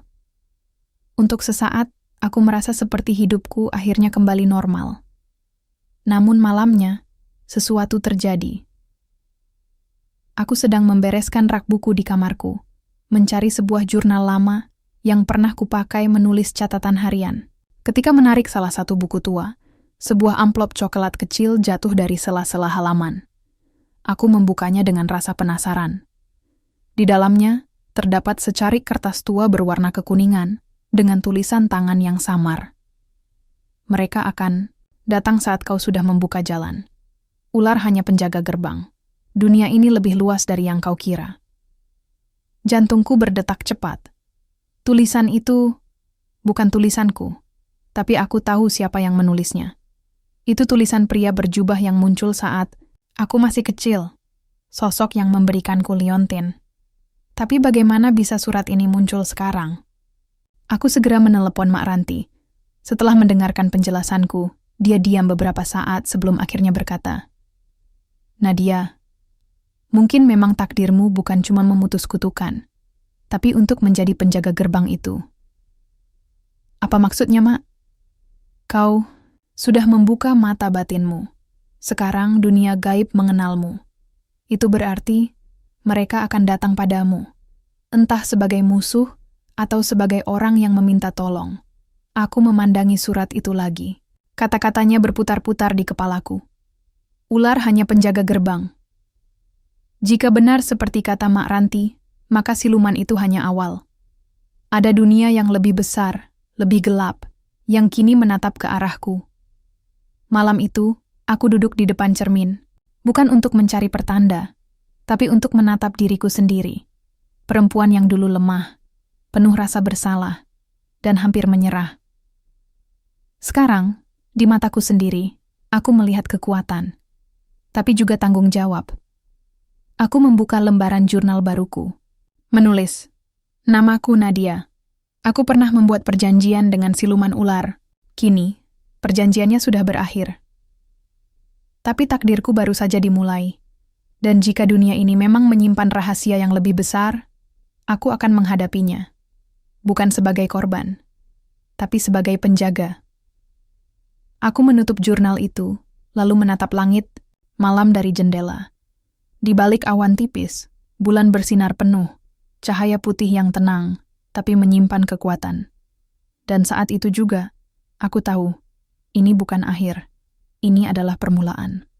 A: Untuk sesaat, aku merasa seperti hidupku akhirnya kembali normal. Namun malamnya, sesuatu terjadi. Aku sedang membereskan rak buku di kamarku, mencari sebuah jurnal lama yang pernah kupakai menulis catatan harian. Ketika menarik salah satu buku tua, sebuah amplop coklat kecil jatuh dari sela-sela halaman. Aku membukanya dengan rasa penasaran. Di dalamnya, terdapat secarik kertas tua berwarna kekuningan dengan tulisan tangan yang samar. "Mereka akan datang saat kau sudah membuka jalan. Ular hanya penjaga gerbang. Dunia ini lebih luas dari yang kau kira." Jantungku berdetak cepat. Tulisan itu bukan tulisanku, tapi aku tahu siapa yang menulisnya. Itu tulisan pria berjubah yang muncul saat aku masih kecil, sosok yang memberikanku liontin. Tapi bagaimana bisa surat ini muncul sekarang? Aku segera menelepon Mak Ranti. Setelah mendengarkan penjelasanku, dia diam beberapa saat sebelum akhirnya berkata, "Nadia, mungkin memang takdirmu bukan cuma memutus kutukan, tapi untuk menjadi penjaga gerbang itu. Apa maksudnya, Mak? Kau sudah membuka mata batinmu. Sekarang dunia gaib mengenalmu. Itu berarti mereka akan datang padamu, entah sebagai musuh atau sebagai orang yang meminta tolong. Aku memandangi surat itu lagi. Kata-katanya berputar-putar di kepalaku. Ular hanya penjaga gerbang. Jika benar seperti kata Mak Ranti, maka siluman itu hanya awal. Ada dunia yang lebih besar, lebih gelap, yang kini menatap ke arahku. Malam itu, aku duduk di depan cermin, bukan untuk mencari pertanda, tapi untuk menatap diriku sendiri. Perempuan yang dulu lemah, penuh rasa bersalah, dan hampir menyerah. Sekarang, di mataku sendiri, aku melihat kekuatan, tapi juga tanggung jawab. Aku membuka lembaran jurnal baruku. Menulis, namaku Nadia. Aku pernah membuat perjanjian dengan siluman ular. Kini, perjanjiannya sudah berakhir. Tapi takdirku baru saja dimulai. Dan jika dunia ini memang menyimpan rahasia yang lebih besar, aku akan menghadapinya. Bukan sebagai korban, tapi sebagai penjaga. Aku menutup jurnal itu, lalu menatap langit, malam dari jendela. Di balik awan tipis, bulan bersinar penuh, cahaya putih yang tenang, tapi menyimpan kekuatan. Dan saat itu juga, aku tahu, ini bukan akhir, ini adalah permulaan.